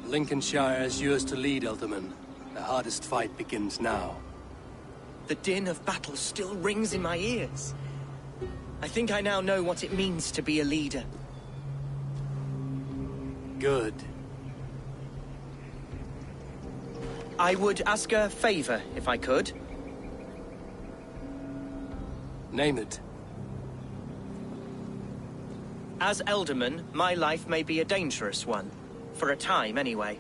Lincolnshire is yours to lead, Elderman. The hardest fight begins now. The din of battle still rings in my ears. I think I now know what it means to be a leader. Good. I would ask a favor, if I could. Name it. As Elderman, my life may be a dangerous one. For a time, anyway.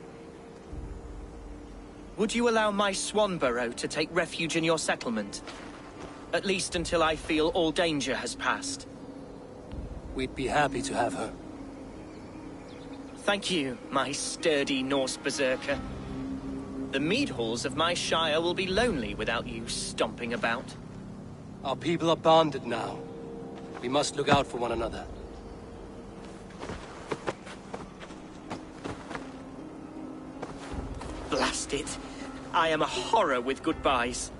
Would you allow my Swanborough to take refuge in your settlement? At least until I feel all danger has passed. We'd be happy to have her. Thank you, my sturdy Norse berserker. The mead halls of my shire will be lonely without you stomping about. Our people are bonded now. We must look out for one another. Blast it. I am a horror with goodbyes.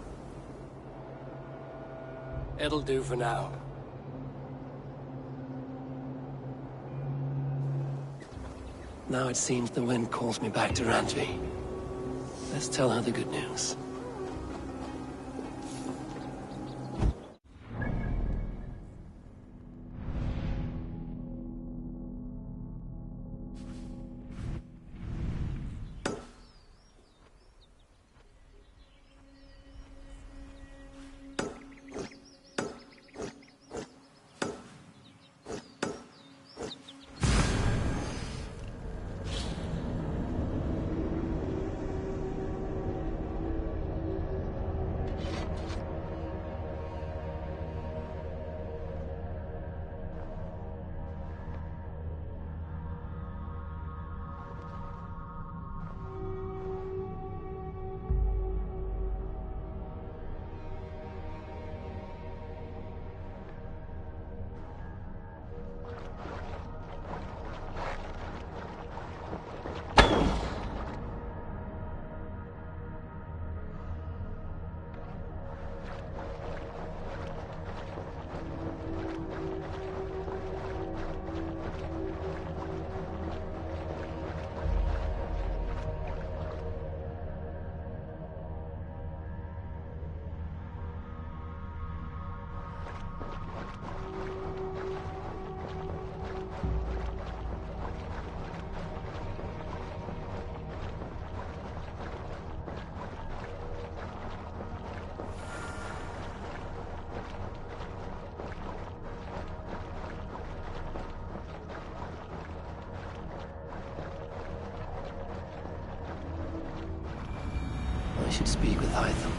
It'll do for now. Now it seems the wind calls me back to Randvi. Let's tell her the good news. I should speak with Hytham.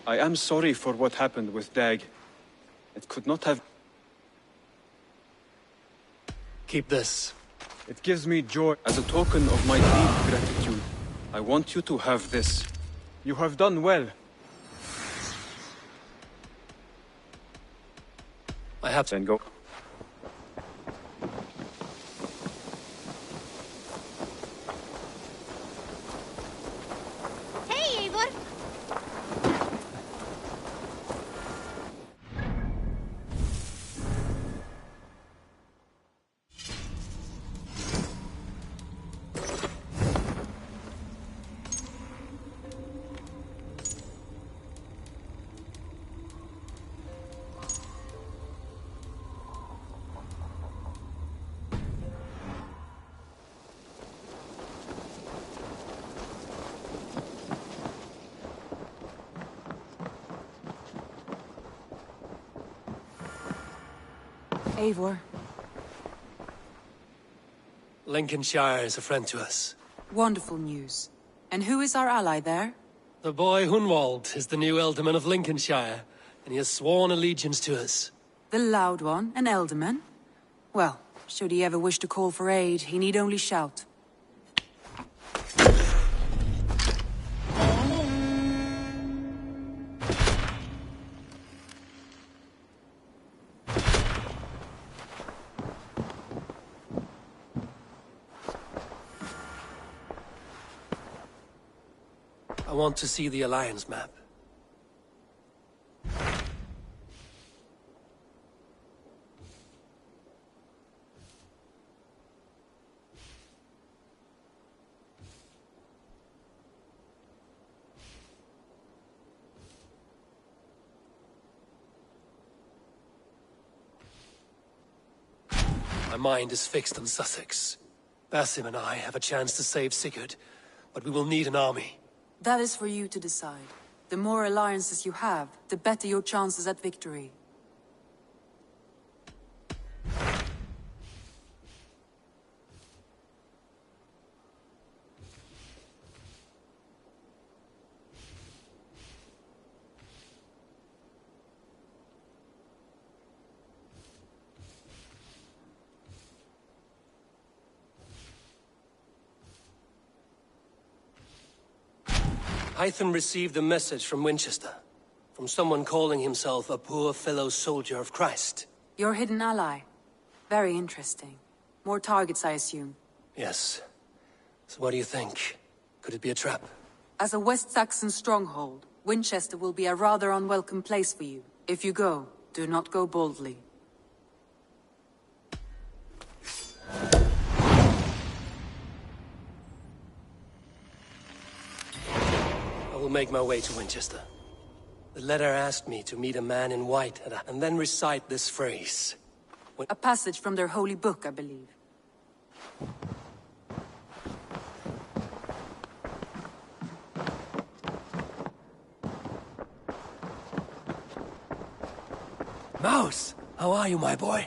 I am sorry for what happened with Dag. It could not have... Keep this. It gives me joy. As a token of my deep gratitude, I want you to have this. You have done well. I have to go. Hey, Eivor! Eivor. Lincolnshire is a friend to us. Wonderful news. And who is our ally there? The boy Hunwald is the new Ealdorman of Lincolnshire, and he has sworn allegiance to us. The loud one, an Ealdorman? Well, should he ever wish to call for aid, he need only shout. I want to see the Alliance map. My mind is fixed on Sussex. Basim and I have a chance to save Sigurd, but we will need an army. That is for you to decide. The more alliances you have, the better your chances at victory. Hytham received a message from Winchester, from someone calling himself a poor fellow soldier of Christ. Your hidden ally. Very interesting. More targets, I assume. Yes. So what do you think? Could it be a trap? As a West Saxon stronghold, Winchester will be a rather unwelcome place for you. If you go, do not go boldly. I will make my way to Winchester. The letter asked me to meet a man in white and then recite this phrase. A passage from their holy book, I believe. Mouse! How are you, my boy?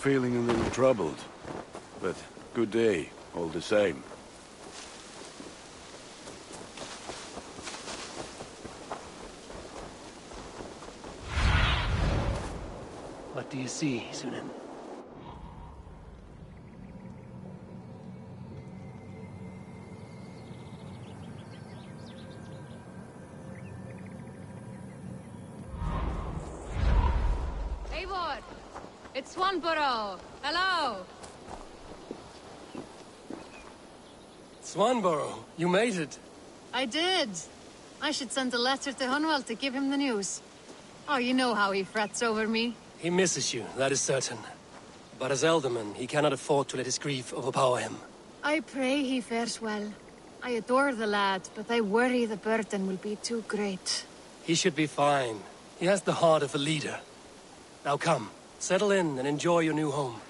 Feeling a little troubled, but good day, all the same. What do you see, Sunan? Eivor! It's Swanborough! Hello! Swanborough, you made it. I did. I should send a letter to Hunwald to give him the news. Oh, you know how he frets over me. He misses you, that is certain. But as Elderman, he cannot afford to let his grief overpower him. I pray he fares well. I adore the lad, but I worry the burden will be too great. He should be fine. He has the heart of a leader. Now come, settle in and enjoy your new home.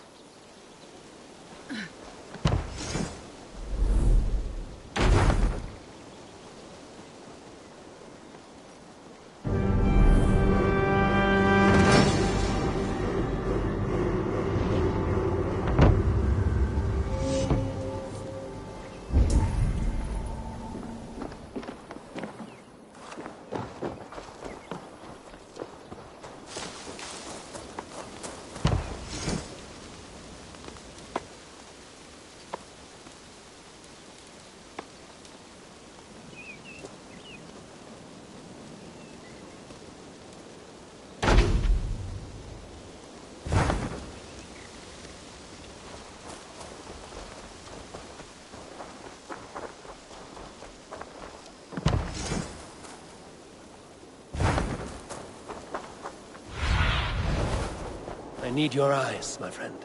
I need your eyes, my friend.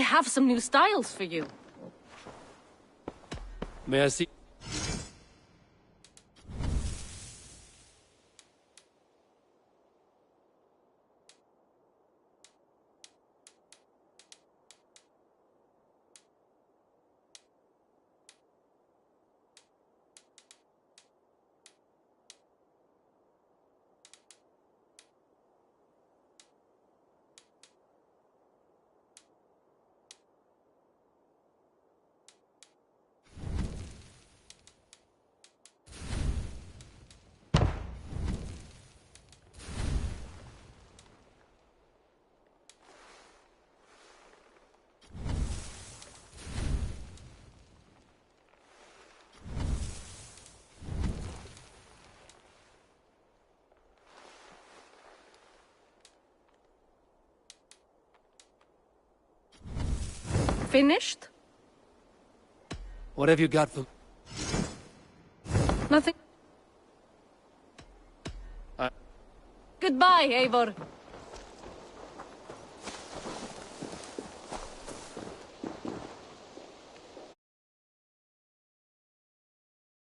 have some new styles for you. May I see? Finished? What have you got for... Nothing. Goodbye, Eivor.